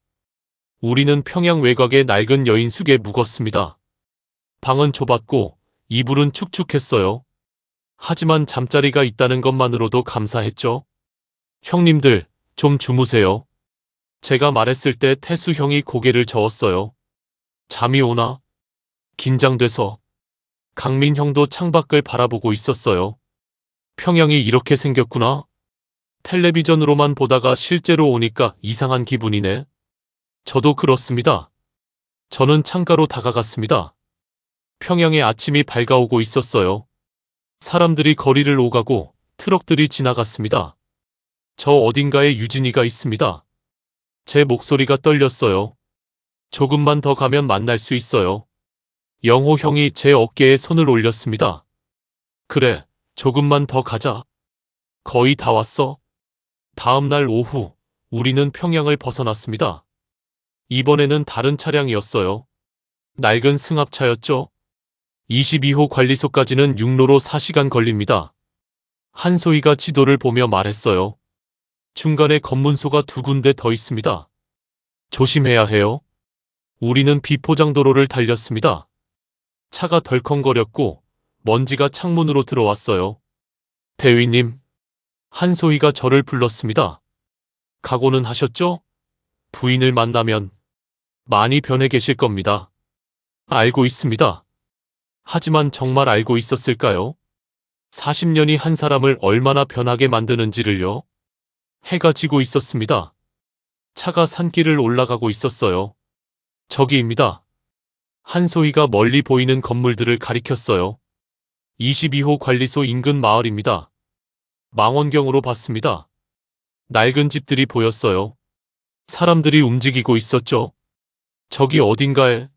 우리는 평양 외곽의 낡은 여인숙에 묵었습니다. 방은 좁았고 이불은 축축했어요. 하지만 잠자리가 있다는 것만으로도 감사했죠. 형님들, 좀 주무세요. 제가 말했을 때 태수 형이 고개를 저었어요. 잠이 오나? 긴장돼서. 강민 형도 창밖을 바라보고 있었어요. 평양이 이렇게 생겼구나. 텔레비전으로만 보다가 실제로 오니까 이상한 기분이네. 저도 그렇습니다. 저는 창가로 다가갔습니다. 평양의 아침이 밝아오고 있었어요. 사람들이 거리를 오가고 트럭들이 지나갔습니다. 저 어딘가에 유진이가 있습니다. 제 목소리가 떨렸어요. 조금만 더 가면 만날 수 있어요. 영호 형이 제 어깨에 손을 올렸습니다. 그래, 조금만 더 가자. 거의 다 왔어. 다음 날 오후, 우리는 평양을 벗어났습니다. 이번에는 다른 차량이었어요. 낡은 승합차였죠. 22호 관리소까지는 육로로 4시간 걸립니다. 한소희가 지도를 보며 말했어요. 중간에 검문소가 2군데 더 있습니다. 조심해야 해요. 우리는 비포장도로를 달렸습니다. 차가 덜컹거렸고 먼지가 창문으로 들어왔어요. 대위님, 한소희가 저를 불렀습니다. 각오는 하셨죠? 부인을 만나면 많이 변해 계실 겁니다. 알고 있습니다. 하지만 정말 알고 있었을까요? 40년이 한 사람을 얼마나 변하게 만드는지를요. 해가 지고 있었습니다. 차가 산길을 올라가고 있었어요. 저기입니다. 한소희가 멀리 보이는 건물들을 가리켰어요. 22호 관리소 인근 마을입니다. 망원경으로 봤습니다. 낡은 집들이 보였어요. 사람들이 움직이고 있었죠. 저기 어딘가에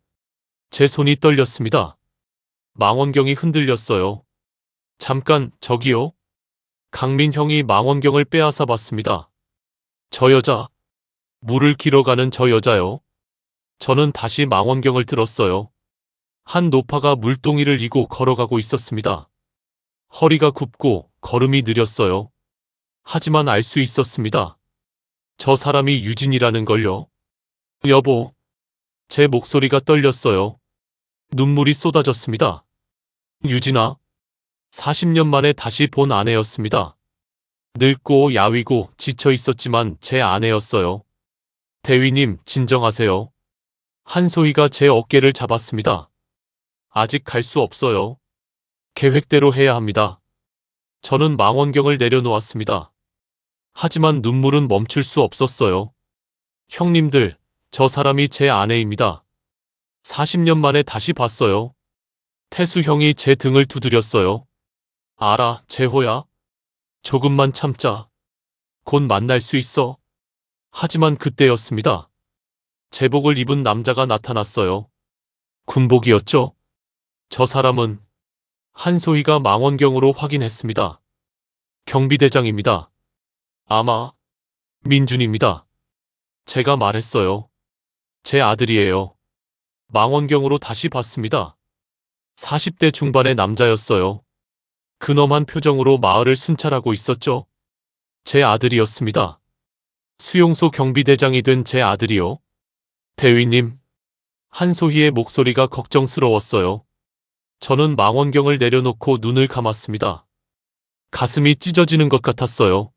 제 손이 떨렸습니다. 망원경이 흔들렸어요. 잠깐, 저기요. 강민 형이 망원경을 빼앗아 봤습니다. 저 여자, 물을 길어가는 저 여자요. 저는 다시 망원경을 들었어요. 한 노파가 물동이를 이고 걸어가고 있었습니다. 허리가 굽고 걸음이 느렸어요. 하지만 알 수 있었습니다. 저 사람이 유진이라는 걸요. 여보, 제 목소리가 떨렸어요. 눈물이 쏟아졌습니다. 유진아, 40년 만에 다시 본 아내였습니다. 늙고 야위고 지쳐 있었지만 제 아내였어요. 대위님, 진정하세요. 한소희가 제 어깨를 잡았습니다. 아직 갈 수 없어요. 계획대로 해야 합니다. 저는 망원경을 내려놓았습니다. 하지만 눈물은 멈출 수 없었어요. 형님들, 저 사람이 제 아내입니다. 40년 만에 다시 봤어요. 태수 형이 제 등을 두드렸어요. 알아, 재호야. 조금만 참자. 곧 만날 수 있어. 하지만 그때였습니다. 제복을 입은 남자가 나타났어요. 군복이었죠? 저 사람은 한소희가 망원경으로 확인했습니다. 경비대장입니다. 아마 민준입니다. 제가 말했어요. 제 아들이에요. 망원경으로 다시 봤습니다. 40대 중반의 남자였어요. 근엄한 표정으로 마을을 순찰하고 있었죠. 제 아들이었습니다. 수용소 경비대장이 된 제 아들이요. 대위님, 한소희의 목소리가 걱정스러웠어요. 저는 망원경을 내려놓고 눈을 감았습니다. 가슴이 찢어지는 것 같았어요.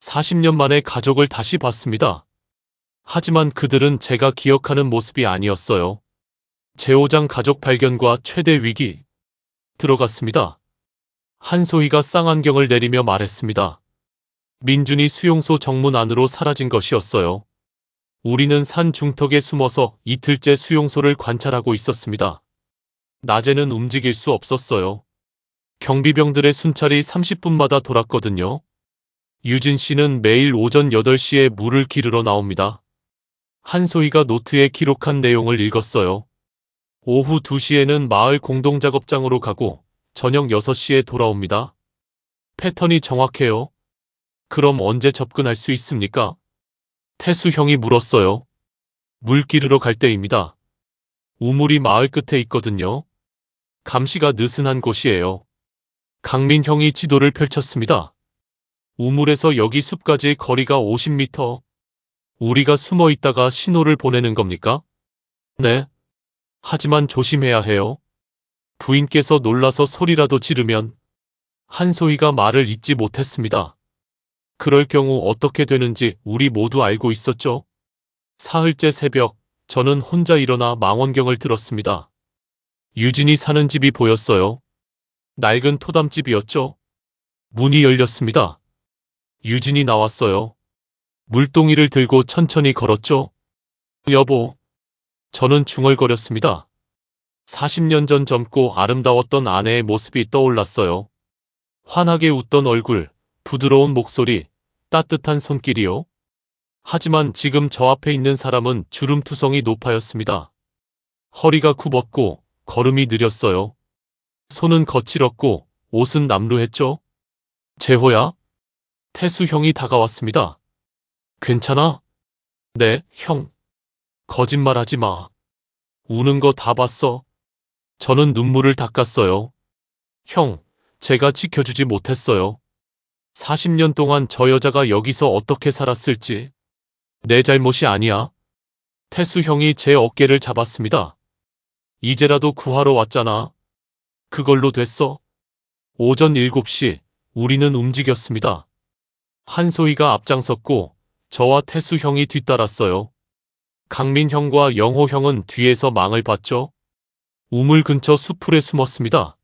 40년 만에 가족을 다시 봤습니다. 하지만 그들은 제가 기억하는 모습이 아니었어요. 제5장 가족 발견과 최대 위기. 들어갔습니다. 한소희가 쌍안경을 내리며 말했습니다. 민준이 수용소 정문 안으로 사라진 것이었어요. 우리는 산 중턱에 숨어서 이틀째 수용소를 관찰하고 있었습니다. 낮에는 움직일 수 없었어요. 경비병들의 순찰이 30분마다 돌았거든요. 유진 씨는 매일 오전 8시에 물을 기르러 나옵니다. 한소희가 노트에 기록한 내용을 읽었어요. 오후 2시에는 마을 공동작업장으로 가고 저녁 6시에 돌아옵니다. 패턴이 정확해요. 그럼 언제 접근할 수 있습니까? 태수 형이 물었어요. 물 기르러 갈 때입니다. 우물이 마을 끝에 있거든요. 감시가 느슨한 곳이에요. 강민 형이 지도를 펼쳤습니다. 우물에서 여기 숲까지 거리가 50m. 우리가 숨어 있다가 신호를 보내는 겁니까? 네. 하지만 조심해야 해요. 부인께서 놀라서 소리라도 지르면. 한소희가 말을 잇지 못했습니다. 그럴 경우 어떻게 되는지 우리 모두 알고 있었죠. 사흘째 새벽, 저는 혼자 일어나 망원경을 들었습니다. 유진이 사는 집이 보였어요. 낡은 토담집이었죠. 문이 열렸습니다. 유진이 나왔어요. 물동이를 들고 천천히 걸었죠. 여보. 저는 중얼거렸습니다. 40년 전 젊고 아름다웠던 아내의 모습이 떠올랐어요. 환하게 웃던 얼굴, 부드러운 목소리, 따뜻한 손길이요. 하지만 지금 저 앞에 있는 사람은 주름투성이 노파였습니다. 허리가 굽었고 걸음이 느렸어요. 손은 거칠었고 옷은 남루했죠. 재호야? 태수 형이 다가왔습니다. 괜찮아? 네, 형. 거짓말하지 마. 우는 거 다 봤어. 저는 눈물을 닦았어요. 형, 제가 지켜주지 못했어요. 40년 동안 저 여자가 여기서 어떻게 살았을지. 내 잘못이 아니야. 태수 형이 제 어깨를 잡았습니다. 이제라도 구하러 왔잖아. 그걸로 됐어. 오전 7시, 우리는 움직였습니다. 한소희가 앞장섰고 저와 태수 형이 뒤따랐어요. 강민 형과 영호 형은 뒤에서 망을 봤죠. 우물 근처 수풀에 숨었습니다.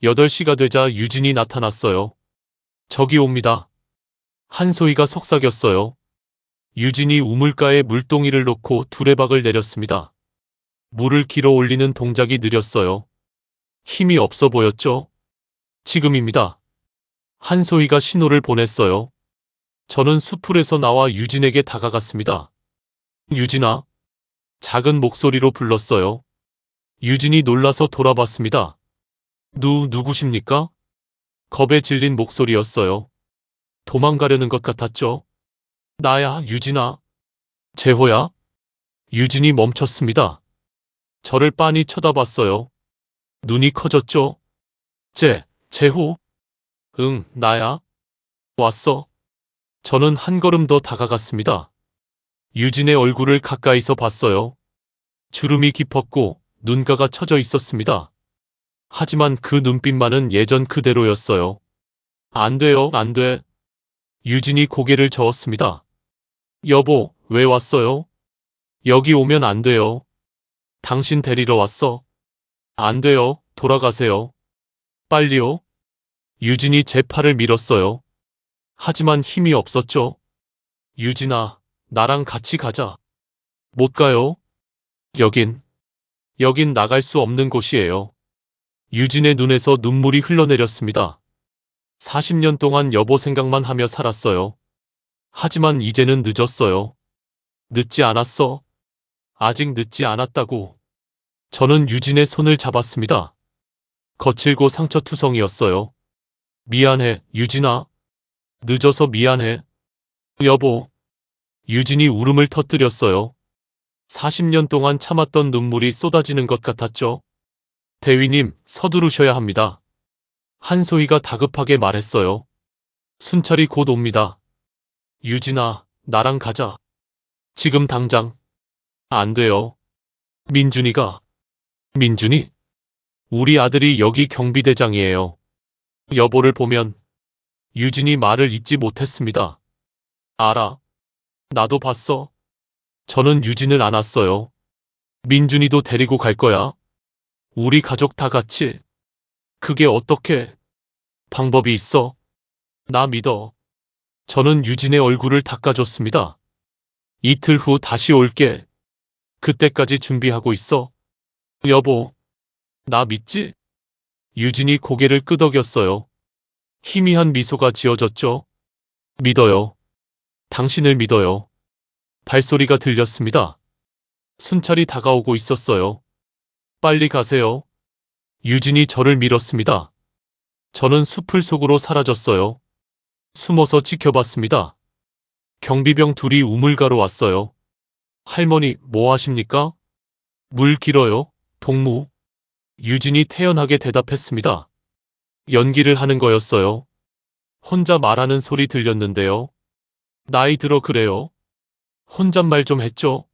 8시가 되자 유진이 나타났어요. 저기 옵니다. 한소희가 속삭였어요. 유진이 우물가에 물동이를 놓고 두레박을 내렸습니다. 물을 길어 올리는 동작이 느렸어요. 힘이 없어 보였죠? 지금입니다. 한소희가 신호를 보냈어요. 저는 수풀에서 나와 유진에게 다가갔습니다. 유진아, 작은 목소리로 불렀어요. 유진이 놀라서 돌아봤습니다. 누구십니까? 겁에 질린 목소리였어요. 도망가려는 것 같았죠. 나야, 유진아. 재호야? 유진이 멈췄습니다. 저를 빤히 쳐다봤어요. 눈이 커졌죠. 재호? 응, 나야. 왔어. 저는 한 걸음 더 다가갔습니다. 유진의 얼굴을 가까이서 봤어요. 주름이 깊었고 눈가가 처져 있었습니다. 하지만 그 눈빛만은 예전 그대로였어요. 안 돼요, 안 돼. 유진이 고개를 저었습니다. 여보, 왜 왔어요? 여기 오면 안 돼요. 당신 데리러 왔어. 안 돼요, 돌아가세요. 빨리요. 유진이 제 팔을 밀었어요. 하지만 힘이 없었죠. 유진아, 나랑 같이 가자. 못 가요. 여긴 나갈 수 없는 곳이에요. 유진의 눈에서 눈물이 흘러내렸습니다. 40년 동안 여보 생각만 하며 살았어요. 하지만 이제는 늦었어요. 늦지 않았어. 아직 늦지 않았다고. 저는 유진의 손을 잡았습니다. 거칠고 상처투성이었어요. 미안해, 유진아. 늦어서 미안해. 여보. 유진이 울음을 터뜨렸어요. 40년 동안 참았던 눈물이 쏟아지는 것 같았죠. 대위님, 서두르셔야 합니다. 한소희가 다급하게 말했어요. 순찰이 곧 옵니다. 유진아, 나랑 가자. 지금 당장. 안 돼요. 민준이? 우리 아들이 여기 경비대장이에요. 여보를 보면 유진이 말을 잇지 못했습니다. 알아. 나도 봤어. 저는 유진을 안았어요. 민준이도 데리고 갈 거야. 우리 가족 다 같이. 그게 어떻게 방법이 있어? 나 믿어. 저는 유진의 얼굴을 닦아줬습니다. 이틀 후 다시 올게. 그때까지 준비하고 있어. 여보, 나 믿지? 유진이 고개를 끄덕였어요. 희미한 미소가 지어졌죠. 믿어요. 당신을 믿어요. 발소리가 들렸습니다. 순찰이 다가오고 있었어요. 빨리 가세요. 유진이 저를 밀었습니다. 저는 숲을 속으로 사라졌어요. 숨어서 지켜봤습니다. 경비병 둘이 우물가로 왔어요. 할머니, 뭐 하십니까? 물 길어요, 동무. 유진이 태연하게 대답했습니다. 연기를 하는 거였어요. 혼자 말하는 소리 들렸는데요. 나이 들어 그래요. 혼잣말 좀 했죠.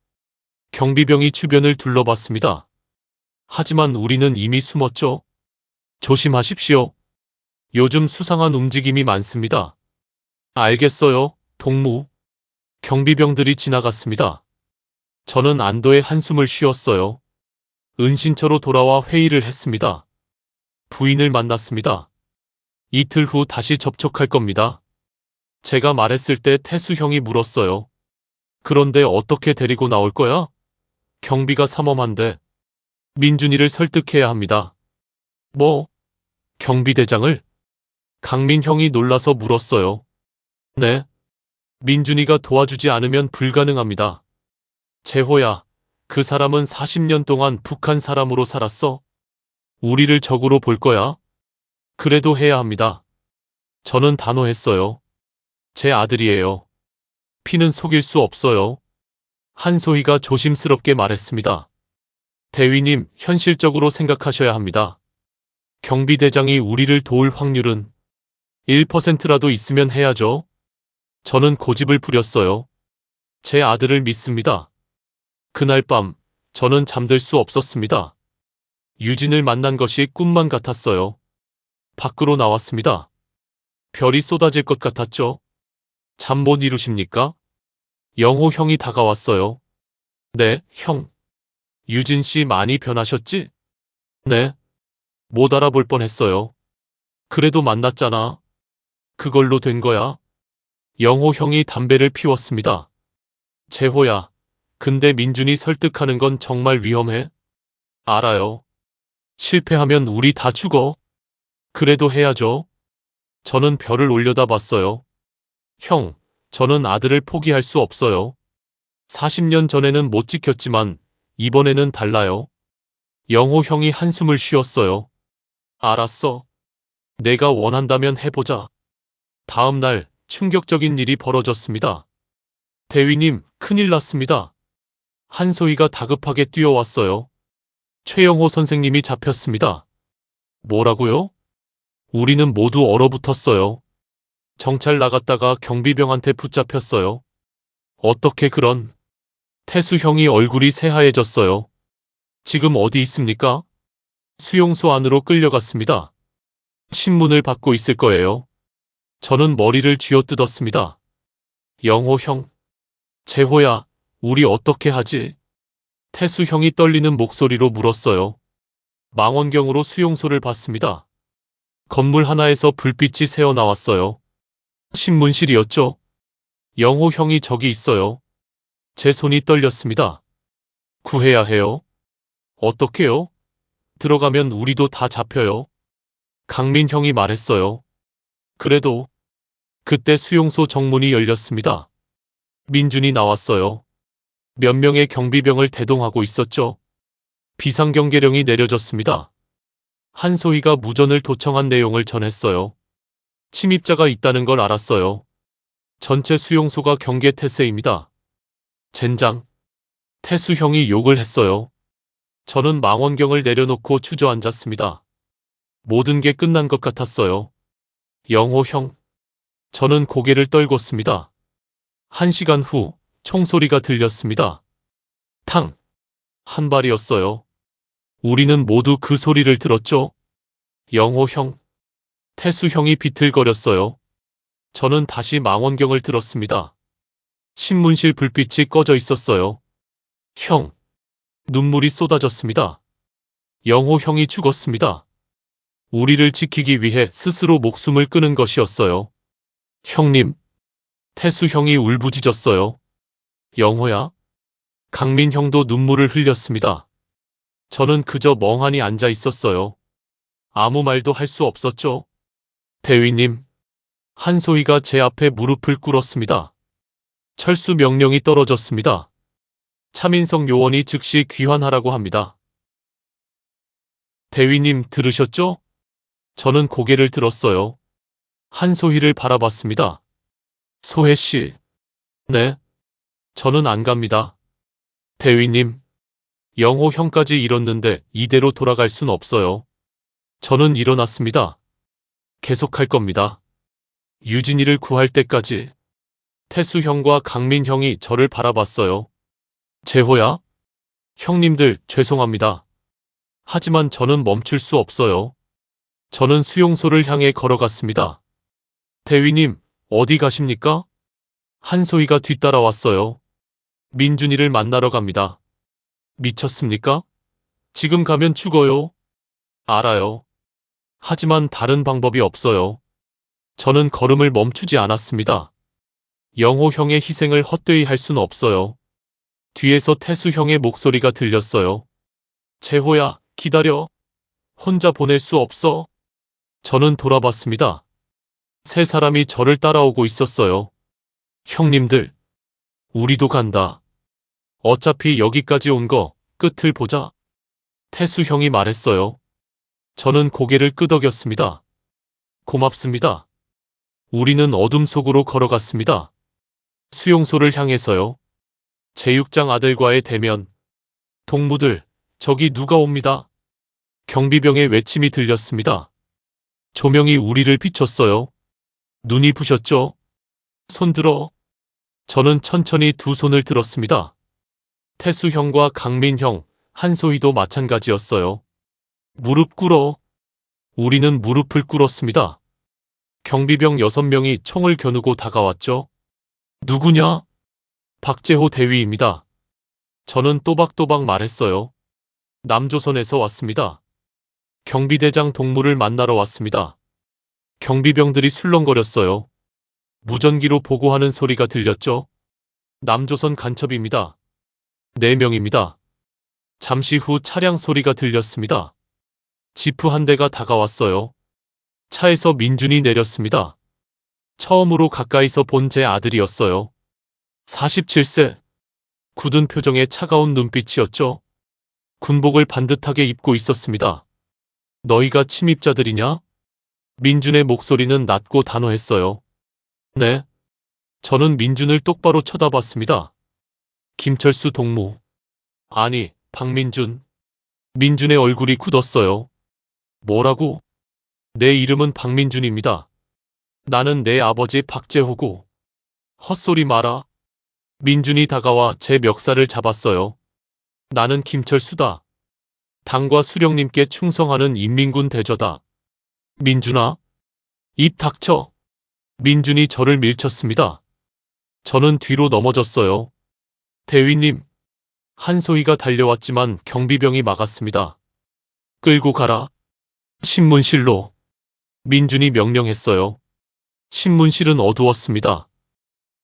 경비병이 주변을 둘러봤습니다. 하지만 우리는 이미 숨었죠. 조심하십시오. 요즘 수상한 움직임이 많습니다. 알겠어요, 동무. 경비병들이 지나갔습니다. 저는 안도의 한숨을 쉬었어요. 은신처로 돌아와 회의를 했습니다. 부인을 만났습니다. 이틀 후 다시 접촉할 겁니다. 제가 말했을 때 태수 형이 물었어요. 그런데 어떻게 데리고 나올 거야? 경비가 삼엄한데. 민준이를 설득해야 합니다. 뭐? 경비대장을? 강민 형이 놀라서 물었어요. 네. 민준이가 도와주지 않으면 불가능합니다. 재호야, 그 사람은 40년 동안 북한 사람으로 살았어. 우리를 적으로 볼 거야. 그래도 해야 합니다. 저는 단호했어요. 제 아들이에요. 피는 속일 수 없어요. 한소희가 조심스럽게 말했습니다. 대위님, 현실적으로 생각하셔야 합니다. 경비대장이 우리를 도울 확률은 1%라도 있으면 해야죠. 저는 고집을 부렸어요. 제 아들을 믿습니다. 그날 밤, 저는 잠들 수 없었습니다. 유진을 만난 것이 꿈만 같았어요. 밖으로 나왔습니다. 별이 쏟아질 것 같았죠. 잠 못 이루십니까? 영호 형이 다가왔어요. 네, 형. 유진 씨 많이 변하셨지? 네. 못 알아볼 뻔했어요. 그래도 만났잖아. 그걸로 된 거야. 영호 형이 담배를 피웠습니다. 재호야, 근데 민준이 설득하는 건 정말 위험해. 알아요. 실패하면 우리 다 죽어. 그래도 해야죠. 저는 별을 올려다봤어요. 형, 저는 아들을 포기할 수 없어요. 40년 전에는 못 지켰지만 이번에는 달라요. 영호 형이 한숨을 쉬었어요. 알았어. 내가 원한다면 해보자. 다음 날 충격적인 일이 벌어졌습니다. 대위님, 큰일 났습니다. 한소희가 다급하게 뛰어왔어요. 최영호 선생님이 잡혔습니다. 뭐라고요? 우리는 모두 얼어붙었어요. 정찰 나갔다가 경비병한테 붙잡혔어요. 어떻게 그런? 태수 형이 얼굴이 새하얘졌어요. 지금 어디 있습니까? 수용소 안으로 끌려갔습니다. 신문을 받고 있을 거예요. 저는 머리를 쥐어뜯었습니다. 영호 형. 재호야, 우리 어떻게 하지? 태수 형이 떨리는 목소리로 물었어요. 망원경으로 수용소를 봤습니다. 건물 하나에서 불빛이 새어나왔어요. 신문실이었죠? 영호 형이 저기 있어요. 제 손이 떨렸습니다. 구해야 해요. 어떻게요? 들어가면 우리도 다 잡혀요. 강민 형이 말했어요. 그래도 그때 수용소 정문이 열렸습니다. 민준이 나왔어요. 몇 명의 경비병을 대동하고 있었죠. 비상경계령이 내려졌습니다. 한소희가 무전을 도청한 내용을 전했어요. 침입자가 있다는 걸 알았어요. 전체 수용소가 경계 태세입니다. 젠장. 태수 형이 욕을 했어요. 저는 망원경을 내려놓고 주저앉았습니다. 모든 게 끝난 것 같았어요. 영호 형. 저는 고개를 떨궜습니다. 1시간 후 총소리가 들렸습니다. 탕! 한 발이었어요. 우리는 모두 그 소리를 들었죠? 영호 형. 태수 형이 비틀거렸어요. 저는 다시 망원경을 들었습니다. 신문실 불빛이 꺼져 있었어요. 형. 눈물이 쏟아졌습니다. 영호 형이 죽었습니다. 우리를 지키기 위해 스스로 목숨을 끊은 것이었어요. 형님. 태수 형이 울부짖었어요. 영호야? 강민 형도 눈물을 흘렸습니다. 저는 그저 멍하니 앉아 있었어요. 아무 말도 할 수 없었죠. 대위님. 한소희가 제 앞에 무릎을 꿇었습니다. 철수 명령이 떨어졌습니다. 차민석 요원이 즉시 귀환하라고 합니다. 대위님 들으셨죠? 저는 고개를 들었어요. 한소희를 바라봤습니다. 소혜 씨. 네. 저는 안 갑니다. 대위님. 영호 형까지 잃었는데 이대로 돌아갈 순 없어요. 저는 일어났습니다. 계속할 겁니다. 유진이를 구할 때까지. 태수 형과 강민 형이 저를 바라봤어요. 재호야? 형님들 죄송합니다. 하지만 저는 멈출 수 없어요. 저는 수용소를 향해 걸어갔습니다. 대위님, 어디 가십니까? 한소희가 뒤따라왔어요. 민준이를 만나러 갑니다. 미쳤습니까? 지금 가면 죽어요. 알아요. 하지만 다른 방법이 없어요. 저는 걸음을 멈추지 않았습니다. 영호 형의 희생을 헛되이 할 순 없어요. 뒤에서 태수 형의 목소리가 들렸어요. 재호야, 기다려. 혼자 보낼 수 없어. 저는 돌아봤습니다. 세 사람이 저를 따라오고 있었어요. 형님들, 우리도 간다. 어차피 여기까지 온 거 끝을 보자. 태수 형이 말했어요. 저는 고개를 끄덕였습니다. 고맙습니다. 우리는 어둠 속으로 걸어갔습니다. 수용소를 향해서요. 제6장 아들과의 대면. 동무들, 저기 누가 옵니다. 경비병의 외침이 들렸습니다. 조명이 우리를 비췄어요. 눈이 부셨죠? 손 들어. 저는 천천히 두 손을 들었습니다. 태수 형과 강민 형, 한소희도 마찬가지였어요. 무릎 꿇어. 우리는 무릎을 꿇었습니다. 경비병 6명이 총을 겨누고 다가왔죠. 누구냐? 박재호 대위입니다. 저는 또박또박 말했어요. 남조선에서 왔습니다. 경비대장 동무를 만나러 왔습니다. 경비병들이 술렁거렸어요. 무전기로 보고하는 소리가 들렸죠. 남조선 간첩입니다. 4명입니다. 잠시 후 차량 소리가 들렸습니다. 지프 한 대가 다가왔어요. 차에서 민준이 내렸습니다. 처음으로 가까이서 본 제 아들이었어요. 47세. 굳은 표정에 차가운 눈빛이었죠. 군복을 반듯하게 입고 있었습니다. 너희가 침입자들이냐? 민준의 목소리는 낮고 단호했어요. 네. 저는 민준을 똑바로 쳐다봤습니다. 김철수 동무. 아니, 박민준. 민준의 얼굴이 굳었어요. 뭐라고? 내 이름은 박민준입니다. 나는 내 아버지 박재호고. 헛소리 마라. 민준이 다가와 제 멱살을 잡았어요. 나는 김철수다. 당과 수령님께 충성하는 인민군 대저다. 민준아. 입 닥쳐. 민준이 저를 밀쳤습니다. 저는 뒤로 넘어졌어요. 대위님. 한소희가 달려왔지만 경비병이 막았습니다. 끌고 가라. 신문실로. 민준이 명령했어요. 신문실은 어두웠습니다.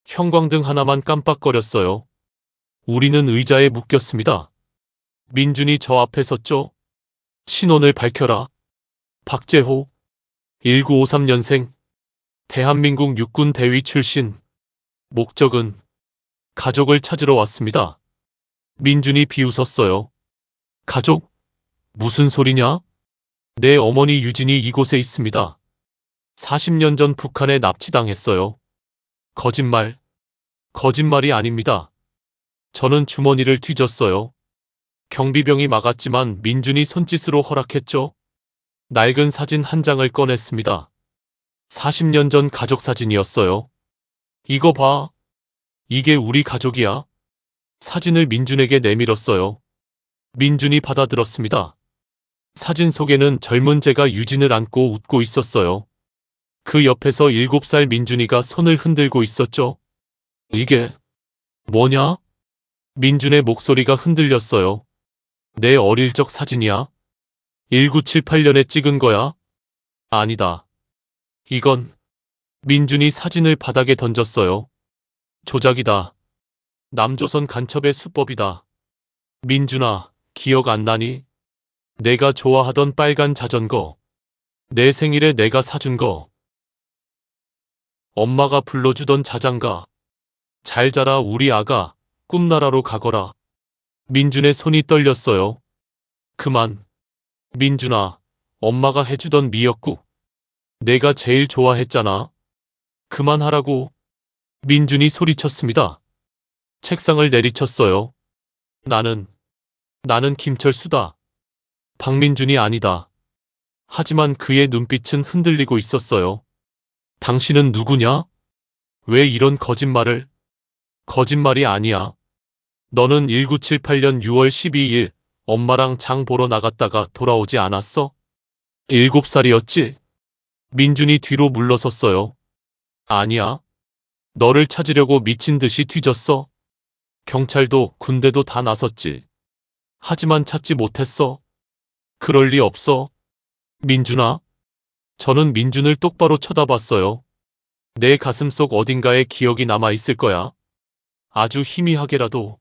형광등 하나만 깜빡거렸어요. 우리는 의자에 묶였습니다. 민준이 저 앞에 섰죠. 신원을 밝혀라. 박재호. 1953년생. 대한민국 육군 대위 출신. 목적은 가족을 찾으러 왔습니다. 민준이 비웃었어요. 가족? 무슨 소리냐? 내 어머니 유진이 이곳에 있습니다. 40년 전 북한에 납치당했어요. 거짓말. 거짓말이 아닙니다. 저는 주머니를 뒤졌어요. 경비병이 막았지만 민준이 손짓으로 허락했죠. 낡은 사진 한 장을 꺼냈습니다. 40년 전 가족 사진이었어요. 이거 봐. 이게 우리 가족이야. 사진을 민준에게 내밀었어요. 민준이 받아들었습니다. 사진 속에는 젊은 제가 유진을 안고 웃고 있었어요. 그 옆에서 7살 민준이가 손을 흔들고 있었죠. 이게 뭐냐? 민준의 목소리가 흔들렸어요. 내 어릴 적 사진이야? 1978년에 찍은 거야? 아니다. 이건 민준이 사진을 바닥에 던졌어요. 조작이다. 남조선 간첩의 수법이다. 민준아, 기억 안 나니? 내가 좋아하던 빨간 자전거. 내 생일에 내가 사준 거. 엄마가 불러주던 자장가. 잘 자라 우리 아가, 꿈나라로 가거라. 민준의 손이 떨렸어요. 그만. 민준아, 엄마가 해주던 미역국. 내가 제일 좋아했잖아. 그만하라고. 민준이 소리쳤습니다. 책상을 내리쳤어요. 나는 김철수다. 박민준이 아니다. 하지만 그의 눈빛은 흔들리고 있었어요. 당신은 누구냐? 왜 이런 거짓말을? 거짓말이 아니야. 너는 1978년 6월 12일 엄마랑 장 보러 나갔다가 돌아오지 않았어? 7살이었지? 민준이 뒤로 물러섰어요. 아니야. 너를 찾으려고 미친 듯이 뒤졌어. 경찰도 군대도 다 나섰지. 하지만 찾지 못했어. 그럴 리 없어. 민준아. 저는 민준을 똑바로 쳐다봤어요. 내 가슴속 어딘가에 기억이 남아 있을 거야. 아주 희미하게라도.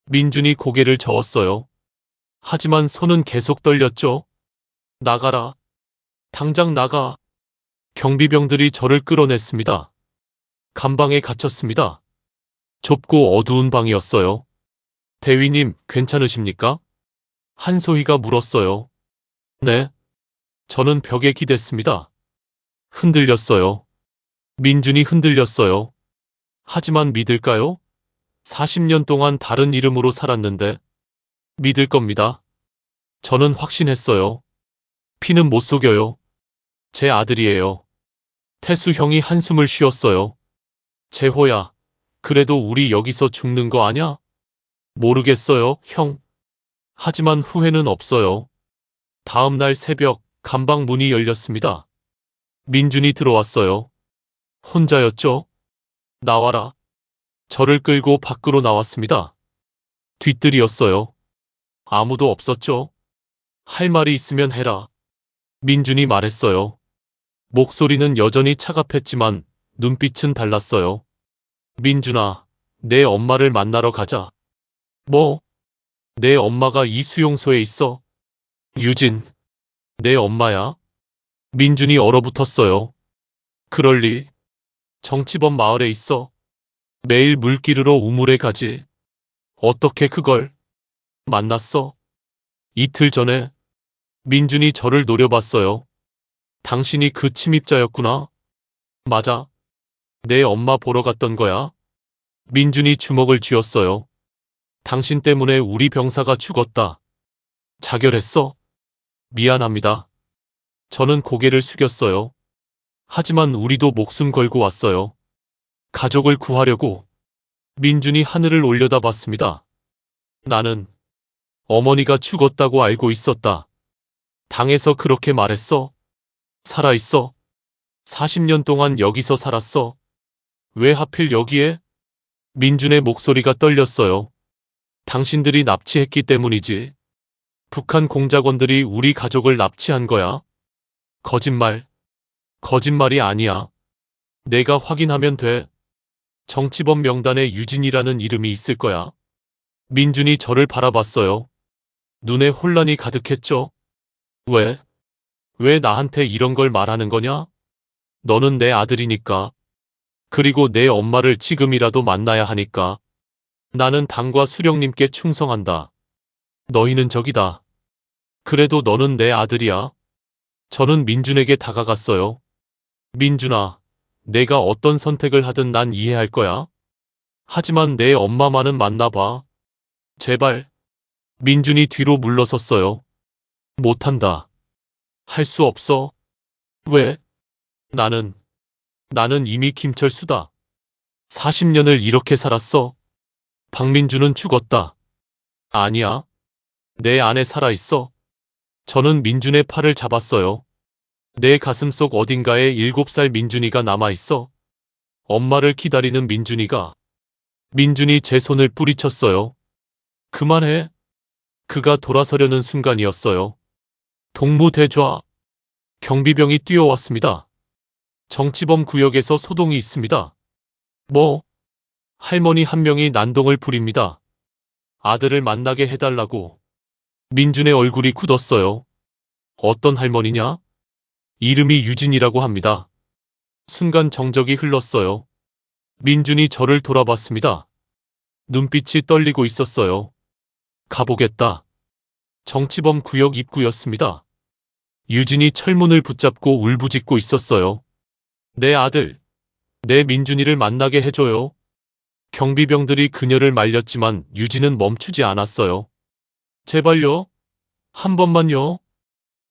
민준이 고개를 저었어요. 하지만 손은 계속 떨렸죠. 나가라. 당장 나가. 경비병들이 저를 끌어냈습니다. 감방에 갇혔습니다. 좁고 어두운 방이었어요. 대위님, 괜찮으십니까? 한소희가 물었어요. 네. 저는 벽에 기댔습니다. 흔들렸어요. 민준이 흔들렸어요. 하지만 믿을까요? 40년 동안 다른 이름으로 살았는데 믿을 겁니다. 저는 확신했어요. 피는 못 속여요. 제 아들이에요. 태수 형이 한숨을 쉬었어요. 재호야, 그래도 우리 여기서 죽는 거 아냐? 모르겠어요, 형. 하지만 후회는 없어요. 다음 날 새벽 감방 문이 열렸습니다. 민준이 들어왔어요. 혼자였죠? 나와라. 저를 끌고 밖으로 나왔습니다. 뒤뜰이었어요. 아무도 없었죠? 할 말이 있으면 해라. 민준이 말했어요. 목소리는 여전히 차갑했지만 눈빛은 달랐어요. 민준아, 내 엄마를 만나러 가자. 뭐? 내 엄마가 이 수용소에 있어. 유진, 내 엄마야? 민준이 얼어붙었어요. 그럴 리. 정치범 마을에 있어. 매일 물기르러 우물에 가지. 어떻게 그걸 만났어? 이틀 전에 민준이 저를 노려봤어요. 당신이 그 침입자였구나. 맞아. 내 엄마 보러 갔던 거야. 민준이 주먹을 쥐었어요. 당신 때문에 우리 병사가 죽었다. 자결했어? 미안합니다. 저는 고개를 숙였어요. 하지만 우리도 목숨 걸고 왔어요. 가족을 구하려고. 민준이 하늘을 올려다봤습니다. 나는 어머니가 죽었다고 알고 있었다. 당에서 그렇게 말했어. 살아있어. 40년 동안 여기서 살았어. 왜 하필 여기에? 민준의 목소리가 떨렸어요. 당신들이 납치했기 때문이지. 북한 공작원들이 우리 가족을 납치한 거야. 거짓말. 거짓말이 아니야. 내가 확인하면 돼. 정치범 명단에 유진이라는 이름이 있을 거야. 민준이 저를 바라봤어요. 눈에 혼란이 가득했죠. 왜? 왜 나한테 이런 걸 말하는 거냐? 너는 내 아들이니까. 그리고 내 엄마를 지금이라도 만나야 하니까. 나는 당과 수령님께 충성한다. 너희는 적이다. 그래도 너는 내 아들이야. 저는 민준에게 다가갔어요. 민준아, 내가 어떤 선택을 하든 난 이해할 거야. 하지만 내 엄마만은 만나봐. 제발. 민준이 뒤로 물러섰어요. 못한다. 할 수 없어. 왜? 나는 이미 김철수다. 40년을 이렇게 살았어. 박민준은 죽었다. 아니야. 내 안에 살아있어. 저는 민준의 팔을 잡았어요. 내 가슴속 어딘가에 7살 민준이가 남아있어. 엄마를 기다리는 민준이가. 민준이 제 손을 뿌리쳤어요. 그만해. 그가 돌아서려는 순간이었어요. 동무대좌. 경비병이 뛰어왔습니다. 정치범 구역에서 소동이 있습니다. 뭐? 할머니 한 명이 난동을 부립니다. 아들을 만나게 해달라고. 민준의 얼굴이 굳었어요. 어떤 할머니냐? 이름이 유진이라고 합니다. 순간 정적이 흘렀어요. 민준이 저를 돌아봤습니다. 눈빛이 떨리고 있었어요. 가보겠다. 정치범 구역 입구였습니다. 유진이 철문을 붙잡고 울부짖고 있었어요. 내 아들, 내 민준이를 만나게 해줘요. 경비병들이 그녀를 말렸지만 유진은 멈추지 않았어요. 제발요. 한 번만요.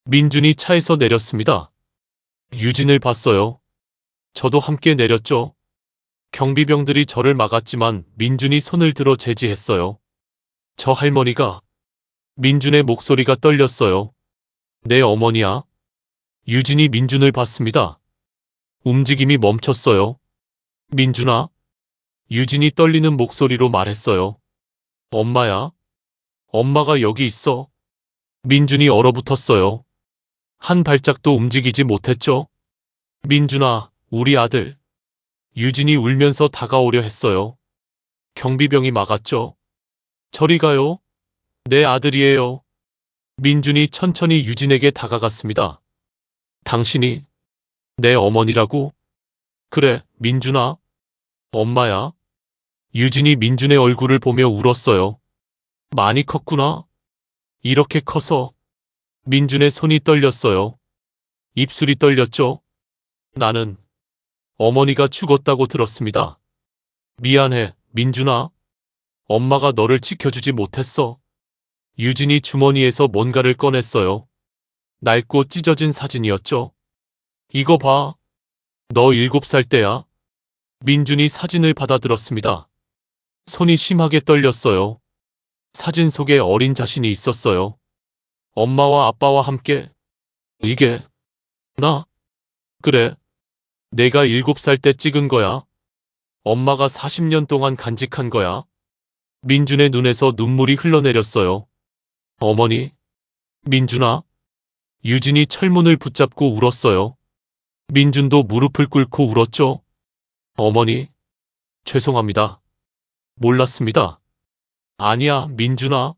민준이 차에서 내렸습니다. 유진을 봤어요. 저도 함께 내렸죠. 경비병들이 저를 막았지만 민준이 손을 들어 제지했어요. 저 할머니가. 민준의 목소리가 떨렸어요. 내 어머니야. 유진이 민준을 봤습니다. 움직임이 멈췄어요. 민준아. 유진이 떨리는 목소리로 말했어요. 엄마야. 엄마가 여기 있어. 민준이 얼어붙었어요. 한 발짝도 움직이지 못했죠. 민준아, 우리 아들. 유진이 울면서 다가오려 했어요. 경비병이 막았죠. 저리 가요. 내 아들이에요. 민준이 천천히 유진에게 다가갔습니다. 당신이 내 어머니라고? 그래, 민준아. 엄마야. 유진이 민준의 얼굴을 보며 울었어요. 많이 컸구나. 이렇게 커서. 민준의 손이 떨렸어요. 입술이 떨렸죠. 나는 어머니가 죽었다고 들었습니다. 미안해, 민준아. 엄마가 너를 지켜주지 못했어. 유진이 주머니에서 뭔가를 꺼냈어요. 낡고 찢어진 사진이었죠. 이거 봐. 너 7살 때야. 민준이 사진을 받아들었습니다. 손이 심하게 떨렸어요. 사진 속에 어린 자신이 있었어요. 엄마와 아빠와 함께. 이게 나? 그래. 내가 7살 때 찍은 거야. 엄마가 40년 동안 간직한 거야. 민준의 눈에서 눈물이 흘러내렸어요. 어머니. 민준아. 유진이 철문을 붙잡고 울었어요. 민준도 무릎을 꿇고 울었죠. 어머니. 죄송합니다. 몰랐습니다. 아니야, 민준아.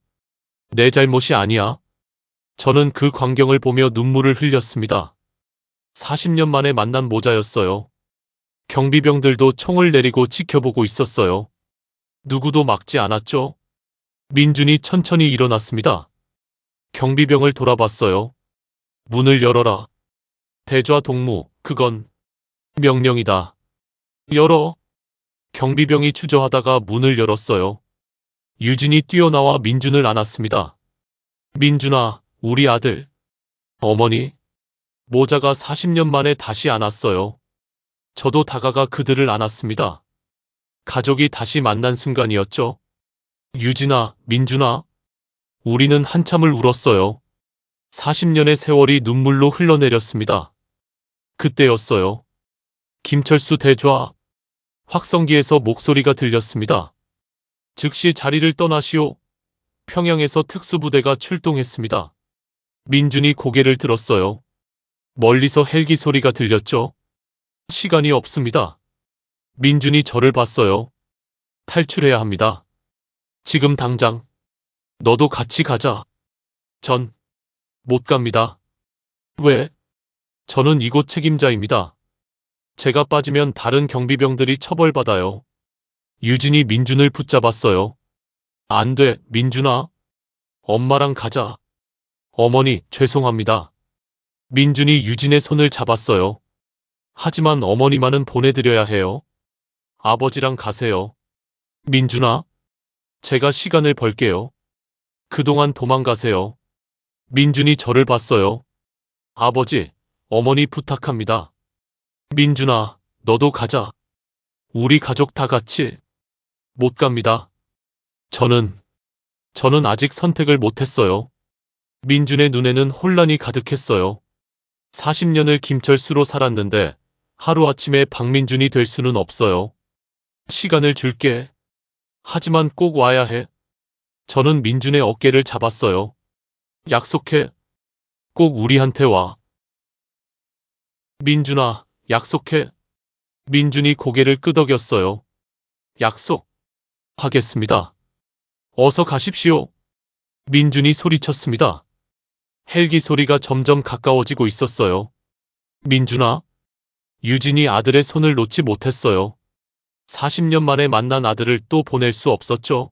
내 잘못이 아니야. 저는 그 광경을 보며 눈물을 흘렸습니다. 40년 만에 만난 모자였어요. 경비병들도 총을 내리고 지켜보고 있었어요. 누구도 막지 않았죠. 민준이 천천히 일어났습니다. 경비병을 돌아봤어요. 문을 열어라. 대좌 동무, 그건 명령이다. 열어. 경비병이 주저하다가 문을 열었어요. 유진이 뛰어나와 민준을 안았습니다. 민준아, 우리 아들. 어머니. 모자가 40년 만에 다시 안았어요. 저도 다가가 그들을 안았습니다. 가족이 다시 만난 순간이었죠. 유진아, 민준아. 우리는 한참을 울었어요. 40년의 세월이 눈물로 흘러내렸습니다. 그때였어요. 김철수 대좌. 확성기에서 목소리가 들렸습니다. 즉시 자리를 떠나시오. 평양에서 특수부대가 출동했습니다. 민준이 고개를 들었어요. 멀리서 헬기 소리가 들렸죠. 시간이 없습니다. 민준이 저를 봤어요. 탈출해야 합니다. 지금 당장. 너도 같이 가자. 전 못 갑니다. 왜? 저는 이곳 책임자입니다. 제가 빠지면 다른 경비병들이 처벌받아요. 유진이 민준을 붙잡았어요. 안 돼, 민준아. 엄마랑 가자. 어머니, 죄송합니다. 민준이 유진의 손을 잡았어요. 하지만 어머니만은 보내드려야 해요. 아버지랑 가세요. 민준아, 제가 시간을 벌게요. 그동안 도망가세요. 민준이 저를 봤어요. 아버지, 어머니 부탁합니다. 민준아, 너도 가자. 우리 가족 다 같이. 못 갑니다. 저는 아직 선택을 못했어요. 민준의 눈에는 혼란이 가득했어요. 40년을 김철수로 살았는데 하루아침에 박민준이 될 수는 없어요. 시간을 줄게. 하지만 꼭 와야 해. 저는 민준의 어깨를 잡았어요. 약속해. 꼭 우리한테 와. 민준아, 약속해. 민준이 고개를 끄덕였어요. 약속. 하겠습니다. 어서 가십시오. 민준이 소리쳤습니다. 헬기 소리가 점점 가까워지고 있었어요. 민준아. 유진이 아들의 손을 놓지 못했어요. 40년 만에 만난 아들을 또 보낼 수 없었죠.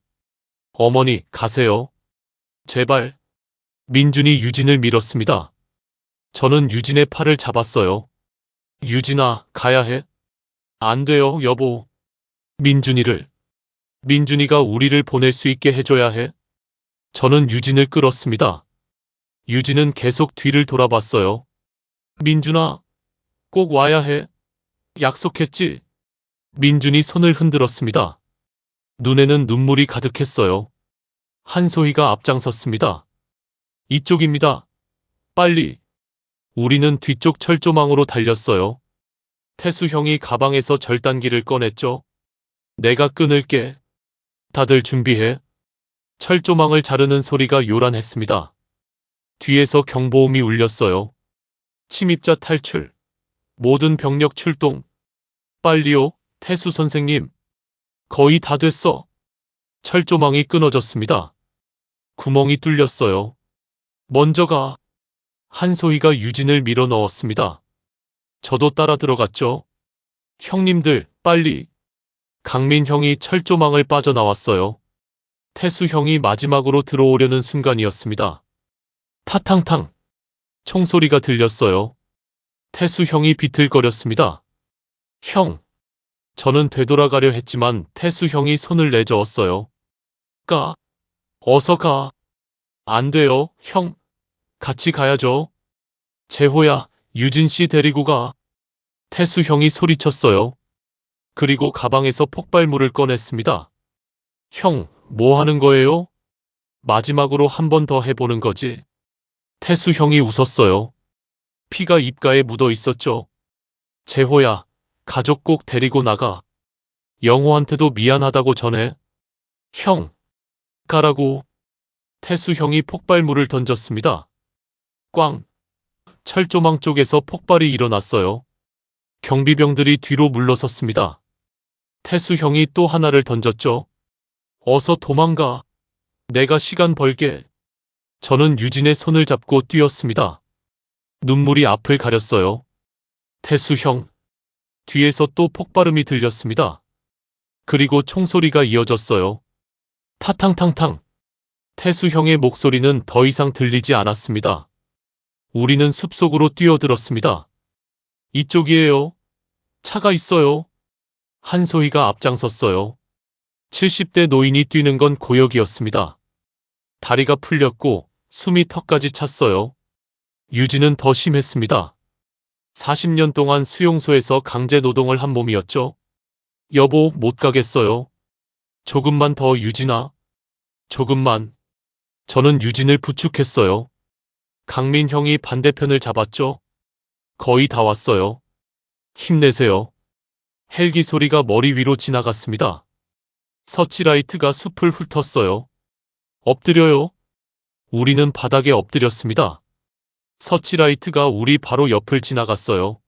어머니, 가세요. 제발. 민준이 유진을 밀었습니다. 저는 유진의 팔을 잡았어요. 유진아, 가야 해. 안 돼요, 여보. 민준이가 우리를 보낼 수 있게 해줘야 해. 저는 유진을 끌었습니다. 유진은 계속 뒤를 돌아봤어요. 민준아, 꼭 와야 해. 약속했지? 민준이 손을 흔들었습니다. 눈에는 눈물이 가득했어요. 한소희가 앞장섰습니다. 이쪽입니다. 빨리. 우리는 뒤쪽 철조망으로 달렸어요. 태수 형이 가방에서 절단기를 꺼냈죠. 내가 끊을게. 다들 준비해. 철조망을 자르는 소리가 요란했습니다. 뒤에서 경보음이 울렸어요. 침입자 탈출. 모든 병력 출동. 빨리요, 태수 선생님. 거의 다 됐어. 철조망이 끊어졌습니다. 구멍이 뚫렸어요. 먼저 가. 한소희가 유진을 밀어 넣었습니다. 저도 따라 들어갔죠. 형님들, 빨리. 강민 형이 철조망을 빠져나왔어요. 태수 형이 마지막으로 들어오려는 순간이었습니다. 타탕탕. 총소리가 들렸어요. 태수 형이 비틀거렸습니다. 형. 저는 되돌아가려 했지만 태수 형이 손을 내저었어요. 가. 어서 가. 안 돼요, 형. 같이 가야죠. 재호야, 유진 씨 데리고 가. 태수 형이 소리쳤어요. 그리고 가방에서 폭발물을 꺼냈습니다. 형, 뭐 하는 거예요? 마지막으로 한 번 더 해보는 거지. 태수 형이 웃었어요. 피가 입가에 묻어 있었죠. 재호야, 가족 꼭 데리고 나가. 영호한테도 미안하다고 전해. 형, 가라고. 태수 형이 폭발물을 던졌습니다. 꽝. 철조망 쪽에서 폭발이 일어났어요. 경비병들이 뒤로 물러섰습니다. 태수 형이 또 하나를 던졌죠. 어서 도망가. 내가 시간 벌게. 저는 유진의 손을 잡고 뛰었습니다. 눈물이 앞을 가렸어요. 태수 형. 뒤에서 또 폭발음이 들렸습니다. 그리고 총소리가 이어졌어요. 타탕탕탕. 태수 형의 목소리는 더 이상 들리지 않았습니다. 우리는 숲속으로 뛰어들었습니다. 이쪽이에요. 차가 있어요. 한소희가 앞장섰어요. 70대 노인이 뛰는 건 고역이었습니다. 다리가 풀렸고 숨이 턱까지 찼어요. 유진은 더 심했습니다. 40년 동안 수용소에서 강제 노동을 한 몸이었죠. 여보, 못 가겠어요. 조금만 더, 유진아. 조금만. 저는 유진을 부축했어요. 강민 형이 반대편을 잡았죠. 거의 다 왔어요. 힘내세요. 헬기 소리가 머리 위로 지나갔습니다. 서치라이트가 숲을 훑었어요. 엎드려요. 우리는 바닥에 엎드렸습니다. 서치라이트가 우리 바로 옆을 지나갔어요.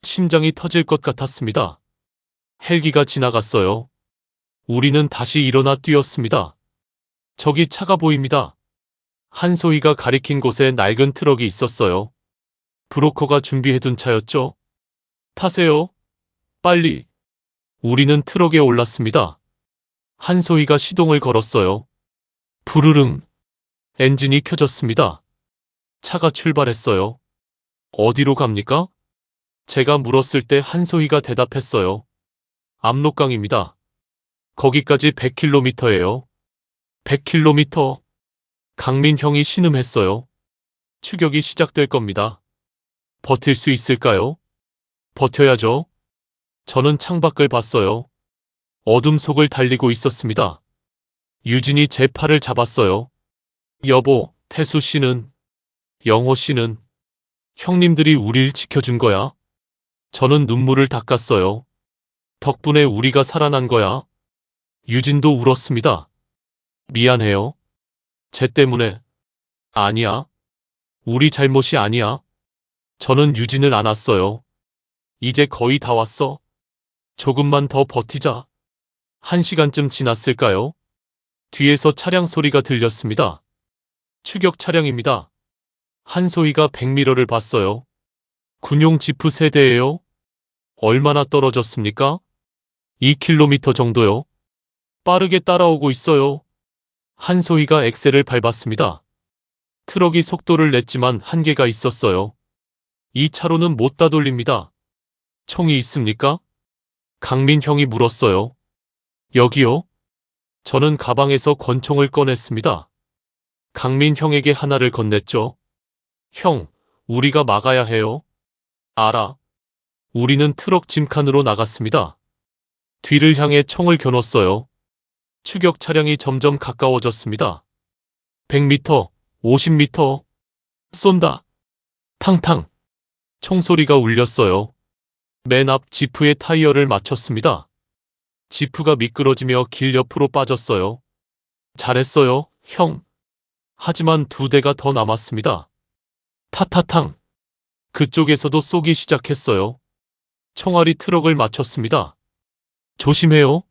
심장이 터질 것 같았습니다. 헬기가 지나갔어요. 우리는 다시 일어나 뛰었습니다. 저기 차가 보입니다. 한소희가 가리킨 곳에 낡은 트럭이 있었어요. 브로커가 준비해둔 차였죠. 타세요. 빨리. 우리는 트럭에 올랐습니다. 한소희가 시동을 걸었어요. 부르릉. 엔진이 켜졌습니다. 차가 출발했어요. 어디로 갑니까? 제가 물었을 때 한소희가 대답했어요. 압록강입니다. 거기까지 100km예요. 100km. 강민 형이 신음했어요. 추격이 시작될 겁니다. 버틸 수 있을까요? 버텨야죠. 저는 창밖을 봤어요. 어둠 속을 달리고 있었습니다. 유진이 제 팔을 잡았어요. 여보, 태수 씨는, 영호 씨는, 형님들이 우릴 지켜준 거야. 저는 눈물을 닦았어요. 덕분에 우리가 살아난 거야. 유진도 울었습니다. 미안해요. 쟤 때문에. 아니야. 우리 잘못이 아니야. 저는 유진을 안았어요. 이제 거의 다 왔어. 조금만 더 버티자. 1시간쯤 지났을까요? 뒤에서 차량 소리가 들렸습니다. 추격 차량입니다. 한소희가 백미러를 봤어요. 군용 지프 세대예요. 얼마나 떨어졌습니까? 2km 정도요. 빠르게 따라오고 있어요. 한소희가 엑셀을 밟았습니다. 트럭이 속도를 냈지만 한계가 있었어요. 이 차로는 못 따돌립니다. 총이 있습니까? 강민 형이 물었어요. 여기요. 저는 가방에서 권총을 꺼냈습니다. 강민 형에게 하나를 건넸죠. 형, 우리가 막아야 해요. 알아. 우리는 트럭 짐칸으로 나갔습니다. 뒤를 향해 총을 겨눴어요. 추격 차량이 점점 가까워졌습니다. 100m, 50m. 쏜다. 탕탕. 총소리가 울렸어요. 맨 앞 지프의 타이어를 맞췄습니다. 지프가 미끄러지며 길 옆으로 빠졌어요. 잘했어요, 형. 하지만 2대가 더 남았습니다. 타타탕. 그쪽에서도 쏘기 시작했어요. 총알이 트럭을 맞췄습니다. 조심해요.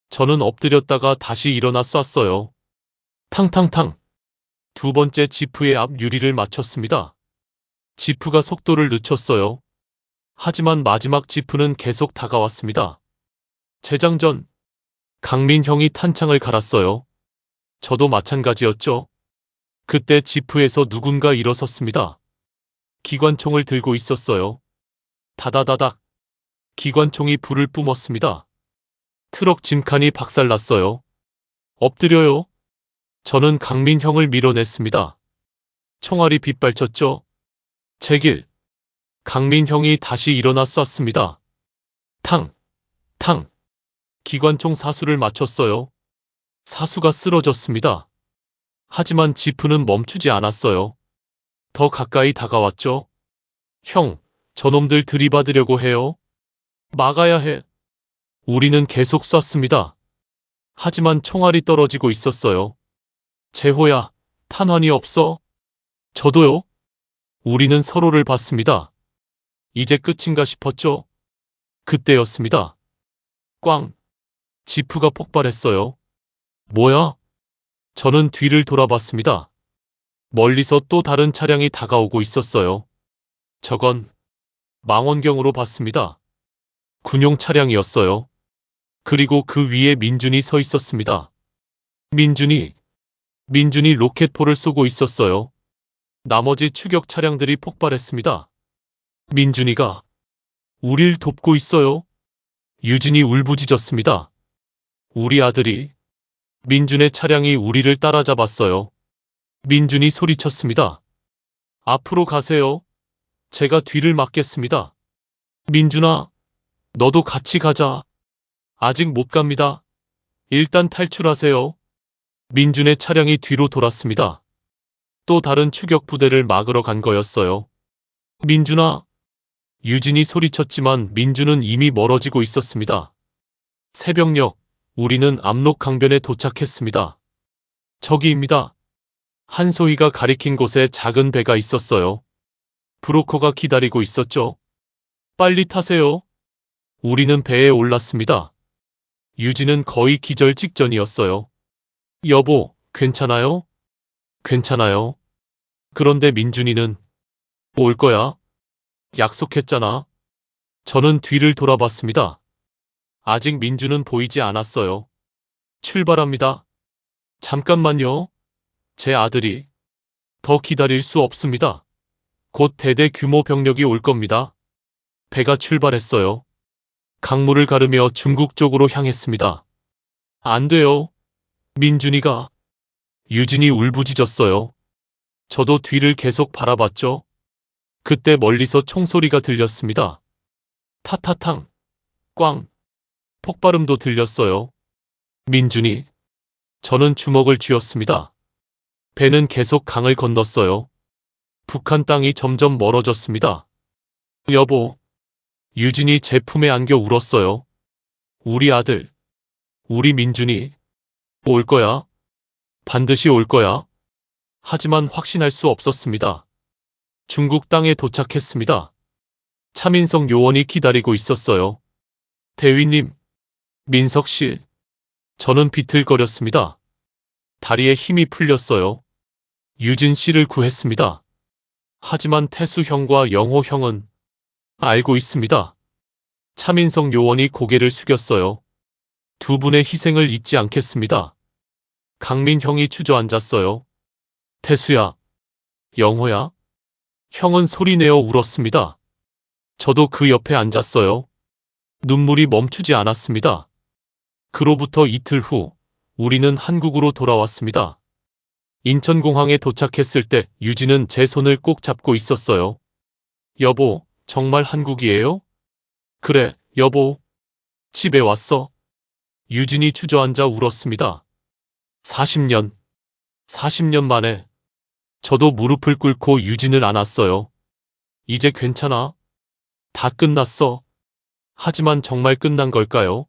저는 엎드렸다가 다시 일어나 쐈어요. 탕탕탕. 2번째 지프의 앞 유리를 맞췄습니다. 지프가 속도를 늦췄어요. 하지만 마지막 지프는 계속 다가왔습니다. 재장전. 강민 형이 탄창을 갈았어요. 저도 마찬가지였죠. 그때 지프에서 누군가 일어섰습니다. 기관총을 들고 있었어요. 다다다닥. 기관총이 불을 뿜었습니다. 트럭 짐칸이 박살났어요. 엎드려요. 저는 강민 형을 밀어냈습니다. 총알이 빗발쳤죠. 제 길. 강민 형이 다시 일어나 쐈습니다. 탕, 탕. 기관총 사수를 맞췄어요. 사수가 쓰러졌습니다. 하지만 지프는 멈추지 않았어요. 더 가까이 다가왔죠. 형, 저놈들 들이받으려고 해요. 막아야 해. 우리는 계속 쐈습니다. 하지만 총알이 떨어지고 있었어요. 재호야, 탄환이 없어? 저도요. 우리는 서로를 봤습니다. 이제 끝인가 싶었죠. 그때였습니다. 꽝. 지프가 폭발했어요. 뭐야? 저는 뒤를 돌아봤습니다. 멀리서 또 다른 차량이 다가오고 있었어요. 저건 망원경으로 봤습니다. 군용 차량이었어요. 그리고 그 위에 민준이 서 있었습니다. 민준이. 민준이 로켓포를 쏘고 있었어요. 나머지 추격 차량들이 폭발했습니다. 민준이가 우릴 돕고 있어요. 유진이 울부짖었습니다. 우리 아들이. 민준의 차량이 우리를 따라잡았어요. 민준이 소리쳤습니다. 앞으로 가세요. 제가 뒤를 막겠습니다. 민준아, 너도 같이 가자. 아직 못 갑니다. 일단 탈출하세요. 민준의 차량이 뒤로 돌았습니다. 또 다른 추격 부대를 막으러 간 거였어요. 민준아. 유진이 소리쳤지만 민준은 이미 멀어지고 있었습니다. 새벽녘, 우리는 압록 강변에 도착했습니다. 저기입니다. 한소희가 가리킨 곳에 작은 배가 있었어요. 브로커가 기다리고 있었죠. 빨리 타세요. 우리는 배에 올랐습니다. 유진은 거의 기절 직전이었어요. 여보, 괜찮아요? 괜찮아요. 그런데 민준이는 올 거야? 약속했잖아. 저는 뒤를 돌아봤습니다. 아직 민준은 보이지 않았어요. 출발합니다. 잠깐만요. 제 아들이. 더 기다릴 수 없습니다. 곧 대대 규모 병력이 올 겁니다. 배가 출발했어요. 강물을 가르며 중국 쪽으로 향했습니다. 안 돼요. 민준이가. 유진이 울부짖었어요. 저도 뒤를 계속 바라봤죠. 그때 멀리서 총소리가 들렸습니다. 타타탕, 꽝, 폭발음도 들렸어요. 민준이. 저는 주먹을 쥐었습니다. 배는 계속 강을 건넜어요. 북한 땅이 점점 멀어졌습니다. 여보. 유진이 제 품에 안겨 울었어요. 우리 아들, 우리 민준이 올 거야. 반드시 올 거야. 하지만 확신할 수 없었습니다. 중국 땅에 도착했습니다. 차민석 요원이 기다리고 있었어요. 대위님, 민석 씨. 저는 비틀거렸습니다. 다리에 힘이 풀렸어요. 유진 씨를 구했습니다. 하지만 태수 형과 영호 형은 알고 있습니다. 차민석 요원이 고개를 숙였어요. 두 분의 희생을 잊지 않겠습니다. 강민 형이 주저앉았어요. 태수야, 영호야. 형은 소리내어 울었습니다. 저도 그 옆에 앉았어요. 눈물이 멈추지 않았습니다. 그로부터 이틀 후 우리는 한국으로 돌아왔습니다. 인천공항에 도착했을 때 유진은 제 손을 꼭 잡고 있었어요. 여보, 정말 한국이에요? 그래, 여보. 집에 왔어. 유진이 주저앉아 울었습니다. 40년 만에. 저도 무릎을 꿇고 유진을 안았어요. 이제 괜찮아. 다 끝났어. 하지만 정말 끝난 걸까요?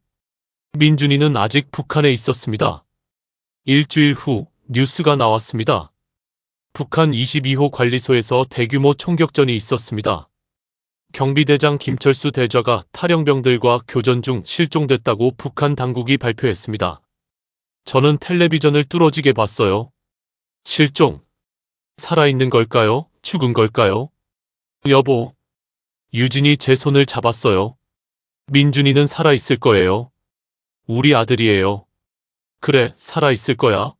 민준이는 아직 북한에 있었습니다. 일주일 후 뉴스가 나왔습니다. 북한 22호 관리소에서 대규모 총격전이 있었습니다. 경비대장 김철수 대좌가 탈영병들과 교전 중 실종됐다고 북한 당국이 발표했습니다. 저는 텔레비전을 뚫어지게 봤어요. 실종. 살아있는 걸까요? 죽은 걸까요? 여보. 유진이 제 손을 잡았어요. 민준이는 살아있을 거예요. 우리 아들이에요. 그래, 살아있을 거야.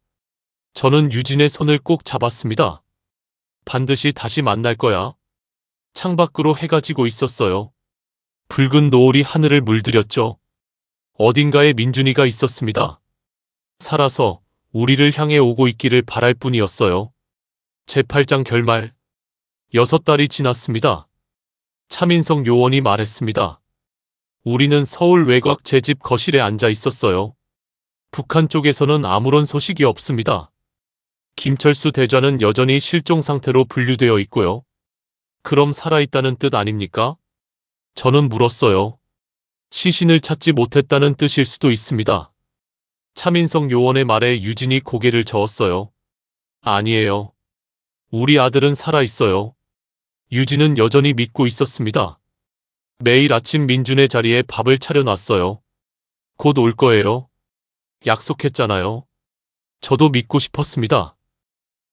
저는 유진의 손을 꼭 잡았습니다. 반드시 다시 만날 거야. 창밖으로 해가 지고 있었어요. 붉은 노을이 하늘을 물들였죠. 어딘가에 민준이가 있었습니다. 살아서 우리를 향해 오고 있기를 바랄 뿐이었어요. 제8장 결말. 6달이 지났습니다. 차민석 요원이 말했습니다. 우리는 서울 외곽 제 집 거실에 앉아 있었어요. 북한 쪽에서는 아무런 소식이 없습니다. 김철수 대좌는 여전히 실종 상태로 분류되어 있고요. 그럼 살아있다는 뜻 아닙니까? 저는 물었어요. 시신을 찾지 못했다는 뜻일 수도 있습니다. 차민석 요원의 말에 유진이 고개를 저었어요. 아니에요. 우리 아들은 살아있어요. 유진은 여전히 믿고 있었습니다. 매일 아침 민준의 자리에 밥을 차려놨어요. 곧 올 거예요. 약속했잖아요. 저도 믿고 싶었습니다.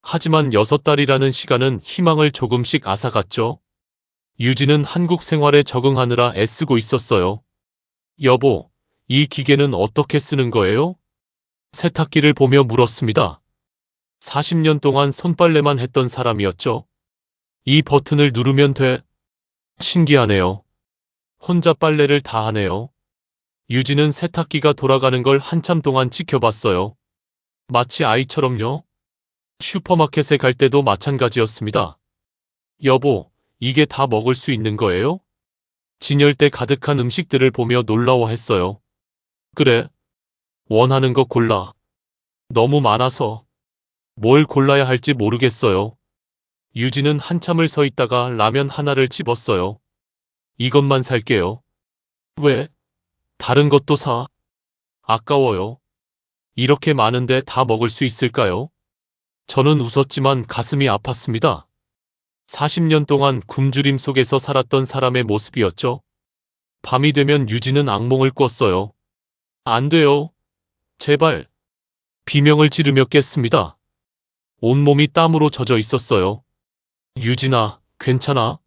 하지만 6달이라는 시간은 희망을 조금씩 앗아갔죠. 유진은 한국 생활에 적응하느라 애쓰고 있었어요. 여보, 이 기계는 어떻게 쓰는 거예요? 세탁기를 보며 물었습니다. 40년 동안 손빨래만 했던 사람이었죠. 이 버튼을 누르면 돼. 신기하네요. 혼자 빨래를 다 하네요. 유진은 세탁기가 돌아가는 걸 한참 동안 지켜봤어요. 마치 아이처럼요. 슈퍼마켓에 갈 때도 마찬가지였습니다. 여보, 이게 다 먹을 수 있는 거예요? 진열대 가득한 음식들을 보며 놀라워했어요. 그래. 원하는 거 골라. 너무 많아서 뭘 골라야 할지 모르겠어요. 유진은 한참을 서 있다가 라면 하나를 집었어요. 이것만 살게요. 왜? 다른 것도 사. 아까워요. 이렇게 많은데 다 먹을 수 있을까요? 저는 웃었지만 가슴이 아팠습니다. 40년 동안 굶주림 속에서 살았던 사람의 모습이었죠. 밤이 되면 유진은 악몽을 꿨어요. 안 돼요. 제발. 비명을 지르며 깼습니다. 온몸이 땀으로 젖어 있었어요. 유진아, 괜찮아?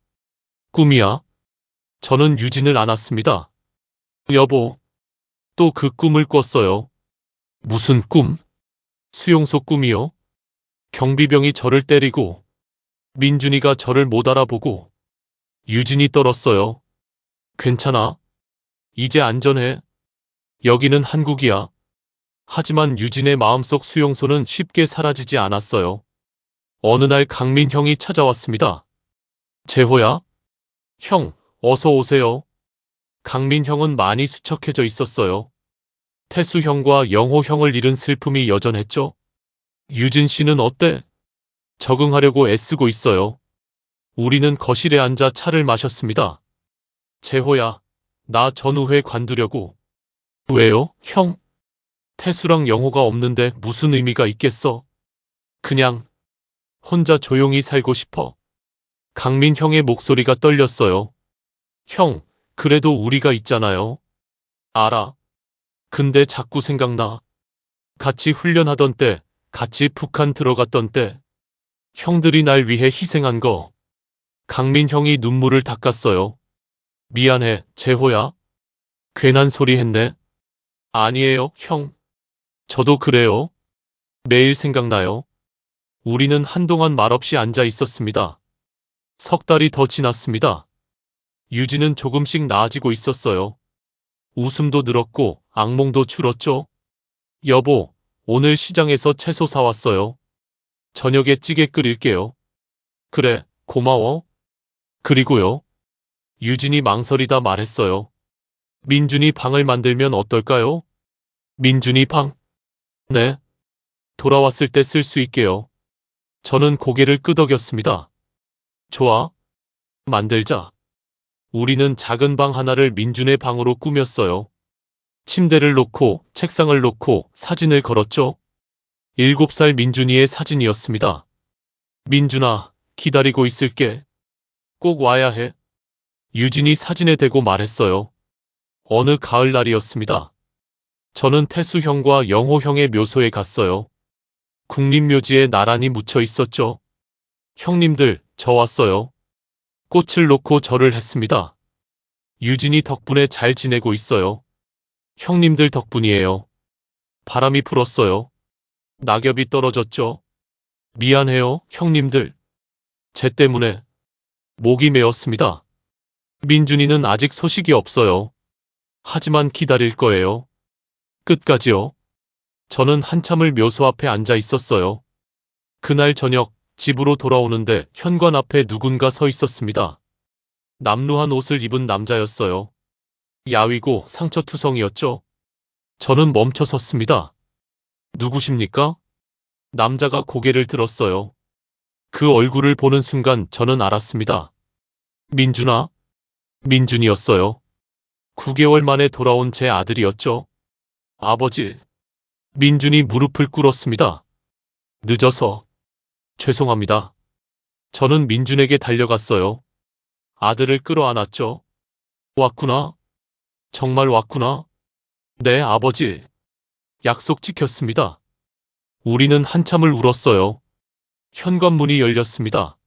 꿈이야? 저는 유진을 안았습니다. 여보, 또 그 꿈을 꿨어요. 무슨 꿈? 수용소 꿈이요? 경비병이 저를 때리고 민준이가 저를 못 알아보고 유진이 떨었어요. 괜찮아? 이제 안전해. 여기는 한국이야. 하지만 유진의 마음속 수용소는 쉽게 사라지지 않았어요. 어느 날 강민 형이 찾아왔습니다. 재호야? 형, 어서 오세요. 강민 형은 많이 수척해져 있었어요. 태수 형과 영호 형을 잃은 슬픔이 여전했죠. 유진 씨는 어때? 적응하려고 애쓰고 있어요. 우리는 거실에 앉아 차를 마셨습니다. 재호야, 나 전우회 관두려고. 왜요, 형? 태수랑 영호가 없는데 무슨 의미가 있겠어? 그냥 혼자 조용히 살고 싶어. 강민 형의 목소리가 떨렸어요. 형, 그래도 우리가 있잖아요. 알아. 근데 자꾸 생각나. 같이 훈련하던 때, 같이 북한 들어갔던 때, 형들이 날 위해 희생한 거. 강민 형이 눈물을 닦았어요. 미안해, 재호야. 괜한 소리 했네. 아니에요, 형. 저도 그래요. 매일 생각나요. 우리는 한동안 말없이 앉아 있었습니다. 석 달이 더 지났습니다. 유진은 조금씩 나아지고 있었어요. 웃음도 늘었고 악몽도 줄었죠. 여보, 오늘 시장에서 채소 사왔어요. 저녁에 찌개 끓일게요. 그래, 고마워. 그리고요. 유진이 망설이다 말했어요. 민준이 방을 만들면 어떨까요? 민준이 방? 네. 돌아왔을 때 쓸 수 있게요. 저는 고개를 끄덕였습니다. 좋아. 만들자. 우리는 작은 방 하나를 민준의 방으로 꾸몄어요. 침대를 놓고 책상을 놓고 사진을 걸었죠. 7살 민준이의 사진이었습니다. 민준아, 기다리고 있을게. 꼭 와야 해. 유진이 사진에 대고 말했어요. 어느 가을날이었습니다. 저는 태수 형과 영호 형의 묘소에 갔어요. 국립묘지에 나란히 묻혀 있었죠. 형님들, 저 왔어요. 꽃을 놓고 절을 했습니다. 유진이 덕분에 잘 지내고 있어요. 형님들 덕분이에요. 바람이 불었어요. 낙엽이 떨어졌죠. 미안해요, 형님들. 쟤 때문에 목이 메었습니다. 민준이는 아직 소식이 없어요. 하지만 기다릴 거예요. 끝까지요. 저는 한참을 묘소 앞에 앉아 있었어요. 그날 저녁 집으로 돌아오는데 현관 앞에 누군가 서 있었습니다. 남루한 옷을 입은 남자였어요. 야위고 상처투성이었죠. 저는 멈춰 섰습니다. 누구십니까? 남자가 고개를 들었어요. 그 얼굴을 보는 순간 저는 알았습니다. 민준아? 민준이었어요. 9개월 만에 돌아온 제 아들이었죠. 아버지. 민준이 무릎을 꿇었습니다. 늦어서 죄송합니다. 저는 민준에게 달려갔어요. 아들을 끌어안았죠. 왔구나. 정말 왔구나. 네, 아버지. 약속 지켰습니다. 우리는 한참을 울었어요. 현관문이 열렸습니다.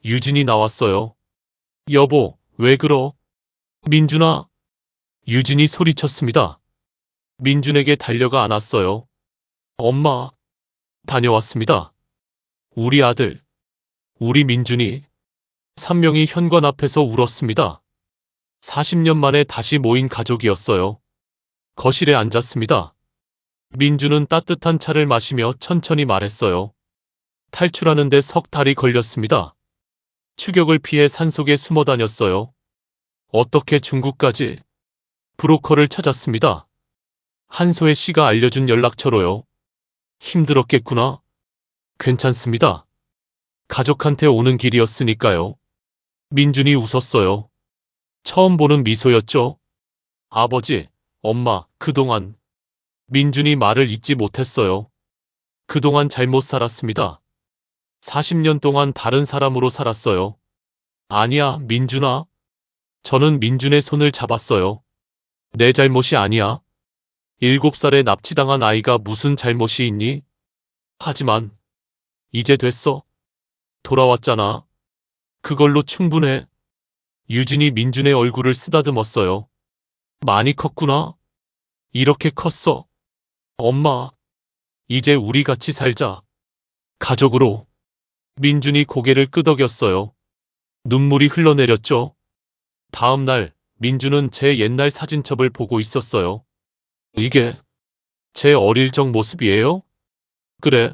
유진이 나왔어요. 여보, 왜 그러? 민준아. 유진이 소리쳤습니다. 민준에게 달려가 안았어요. 엄마. 다녀왔습니다. 우리 아들, 우리 민준이 3명이 현관 앞에서 울었습니다. 40년 만에 다시 모인 가족이었어요. 거실에 앉았습니다. 민준은 따뜻한 차를 마시며 천천히 말했어요. 탈출하는데 석 달이 걸렸습니다. 추격을 피해 산속에 숨어 다녔어요. 어떻게 중국까지? 브로커를 찾았습니다. 한소혜 씨가 알려준 연락처로요. 힘들었겠구나. 괜찮습니다. 가족한테 오는 길이었으니까요. 민준이 웃었어요. 처음 보는 미소였죠. 아버지, 엄마, 그동안. 민준이 말을 잇지 못했어요. 그동안 잘못 살았습니다. 40년 동안 다른 사람으로 살았어요. 아니야, 민준아. 저는 민준의 손을 잡았어요. 내 잘못이 아니야. 7살에 납치당한 아이가 무슨 잘못이 있니? 하지만 이제 됐어. 돌아왔잖아. 그걸로 충분해. 유진이 민준의 얼굴을 쓰다듬었어요. 많이 컸구나. 이렇게 컸어. 엄마, 이제 우리 같이 살자. 가족으로. 민준이 고개를 끄덕였어요. 눈물이 흘러내렸죠. 다음 날 민준은 제 옛날 사진첩을 보고 있었어요. 이게 제 어릴 적 모습이에요? 그래.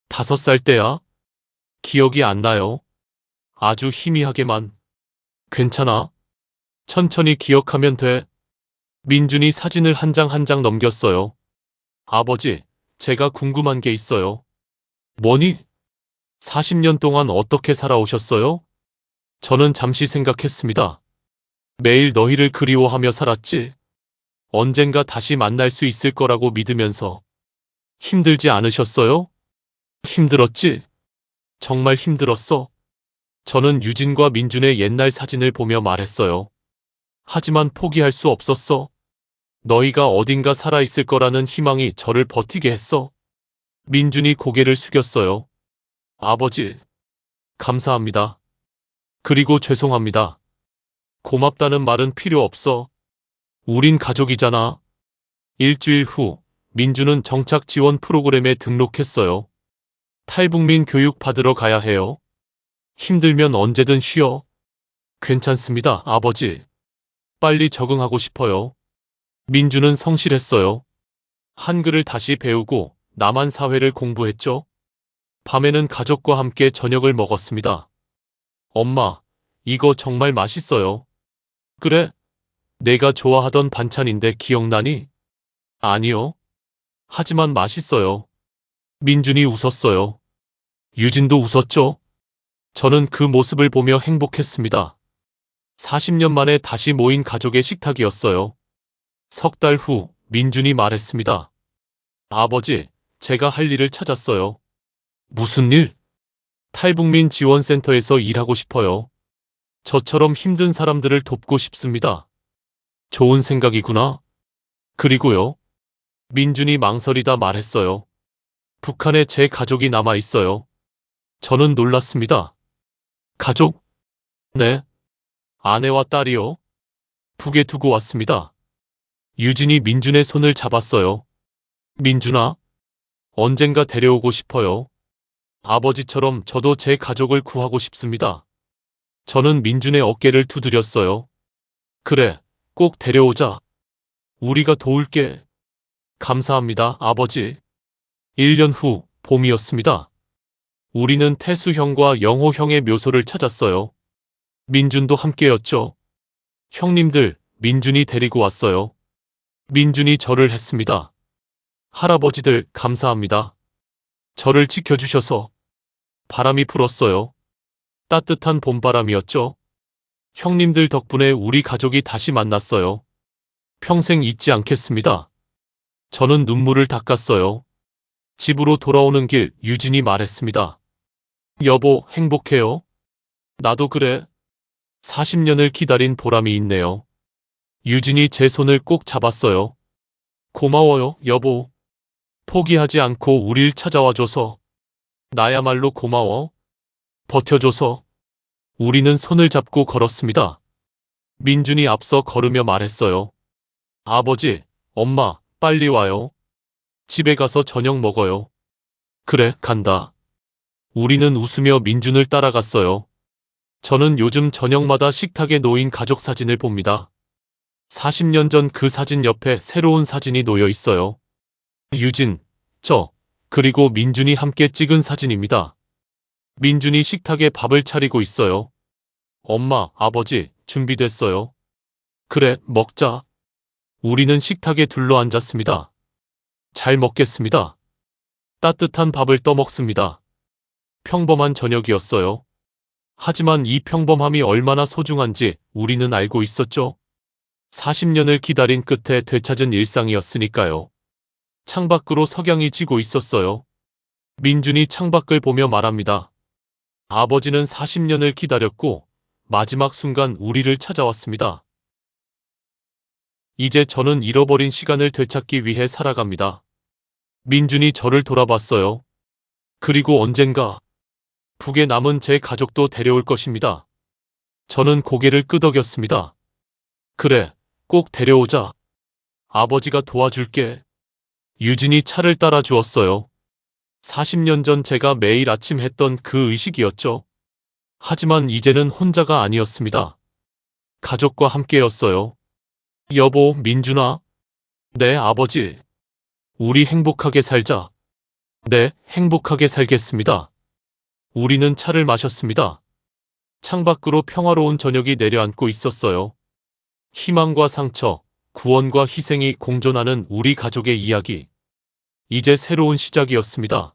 5살 때야. 기억이 안 나요. 아주 희미하게만. 괜찮아. 천천히 기억하면 돼. 민준이 사진을 한 장 한 장 넘겼어요. 아버지, 제가 궁금한 게 있어요. 뭐니? 40년 동안 어떻게 살아오셨어요? 저는 잠시 생각했습니다. 매일 너희를 그리워하며 살았지. 언젠가 다시 만날 수 있을 거라고 믿으면서. 힘들지 않으셨어요? 힘들었지. 정말 힘들었어. 저는 유진과 민준의 옛날 사진을 보며 말했어요. 하지만 포기할 수 없었어. 너희가 어딘가 살아있을 거라는 희망이 저를 버티게 했어. 민준이 고개를 숙였어요. 아버지, 감사합니다. 그리고 죄송합니다. 고맙다는 말은 필요 없어. 우린 가족이잖아. 일주일 후, 민준은 정착 지원 프로그램에 등록했어요. 탈북민 교육 받으러 가야 해요. 힘들면 언제든 쉬어. 괜찮습니다, 아버지. 빨리 적응하고 싶어요. 민준은 성실했어요. 한글을 다시 배우고 남한 사회를 공부했죠. 밤에는 가족과 함께 저녁을 먹었습니다. 엄마, 이거 정말 맛있어요. 그래? 내가 좋아하던 반찬인데 기억나니? 아니요. 하지만 맛있어요. 민준이 웃었어요. 유진도 웃었죠? 저는 그 모습을 보며 행복했습니다. 40년 만에 다시 모인 가족의 식탁이었어요. 석 달 후, 민준이 말했습니다. 아버지, 제가 할 일을 찾았어요. 무슨 일? 탈북민 지원센터에서 일하고 싶어요. 저처럼 힘든 사람들을 돕고 싶습니다. 좋은 생각이구나. 그리고요. 민준이 망설이다 말했어요. 북한에 제 가족이 남아 있어요. 저는 놀랐습니다. 가족? 네. 아내와 딸이요. 북에 두고 왔습니다. 유진이 민준의 손을 잡았어요. 민준아, 언젠가 데려오고 싶어요. 아버지처럼 저도 제 가족을 구하고 싶습니다. 저는 민준의 어깨를 두드렸어요. 그래, 꼭 데려오자. 우리가 도울게. 감사합니다, 아버지. 1년 후, 봄이었습니다. 우리는 태수 형과 영호 형의 묘소를 찾았어요. 민준도 함께였죠. 형님들, 민준이 데리고 왔어요. 민준이 절을 했습니다. 할아버지들, 감사합니다. 저를 지켜주셔서. 바람이 불었어요. 따뜻한 봄바람이었죠. 형님들 덕분에 우리 가족이 다시 만났어요. 평생 잊지 않겠습니다. 저는 눈물을 닦았어요. 집으로 돌아오는 길 유진이 말했습니다. 여보, 행복해요? 나도 그래. 40년을 기다린 보람이 있네요. 유진이 제 손을 꼭 잡았어요. 고마워요, 여보. 포기하지 않고 우릴 찾아와줘서. 나야말로 고마워. 버텨줘서. 우리는 손을 잡고 걸었습니다. 민준이 앞서 걸으며 말했어요. 아버지, 엄마, 빨리 와요. 집에 가서 저녁 먹어요. 그래, 간다. 우리는 웃으며 민준을 따라갔어요. 저는 요즘 저녁마다 식탁에 놓인 가족 사진을 봅니다. 40년 전 그 사진 옆에 새로운 사진이 놓여 있어요. 유진, 그리고 민준이 함께 찍은 사진입니다. 민준이 식탁에 밥을 차리고 있어요. 엄마, 아버지, 준비됐어요. 그래, 먹자. 우리는 식탁에 둘러앉았습니다. 잘 먹겠습니다. 따뜻한 밥을 떠먹습니다. 평범한 저녁이었어요. 하지만 이 평범함이 얼마나 소중한지 우리는 알고 있었죠. 40년을 기다린 끝에 되찾은 일상이었으니까요. 창밖으로 석양이 지고 있었어요. 민준이 창밖을 보며 말합니다. 아버지는 40년을 기다렸고 마지막 순간 우리를 찾아왔습니다. 이제 저는 잃어버린 시간을 되찾기 위해 살아갑니다. 민준이 저를 돌아봤어요. 그리고 언젠가 북에 남은 제 가족도 데려올 것입니다. 저는 고개를 끄덕였습니다. 그래, 꼭 데려오자. 아버지가 도와줄게. 유진이 차를 따라 주었어요. 40년 전 제가 매일 아침 했던 그 의식이었죠. 하지만 이제는 혼자가 아니었습니다. 가족과 함께였어요. 여보, 민준아. 네, 아버지. 우리 행복하게 살자. 네, 행복하게 살겠습니다. 우리는 차를 마셨습니다. 창밖으로 평화로운 저녁이 내려앉고 있었어요. 희망과 상처, 구원과 희생이 공존하는 우리 가족의 이야기. 이제 새로운 시작이었습니다.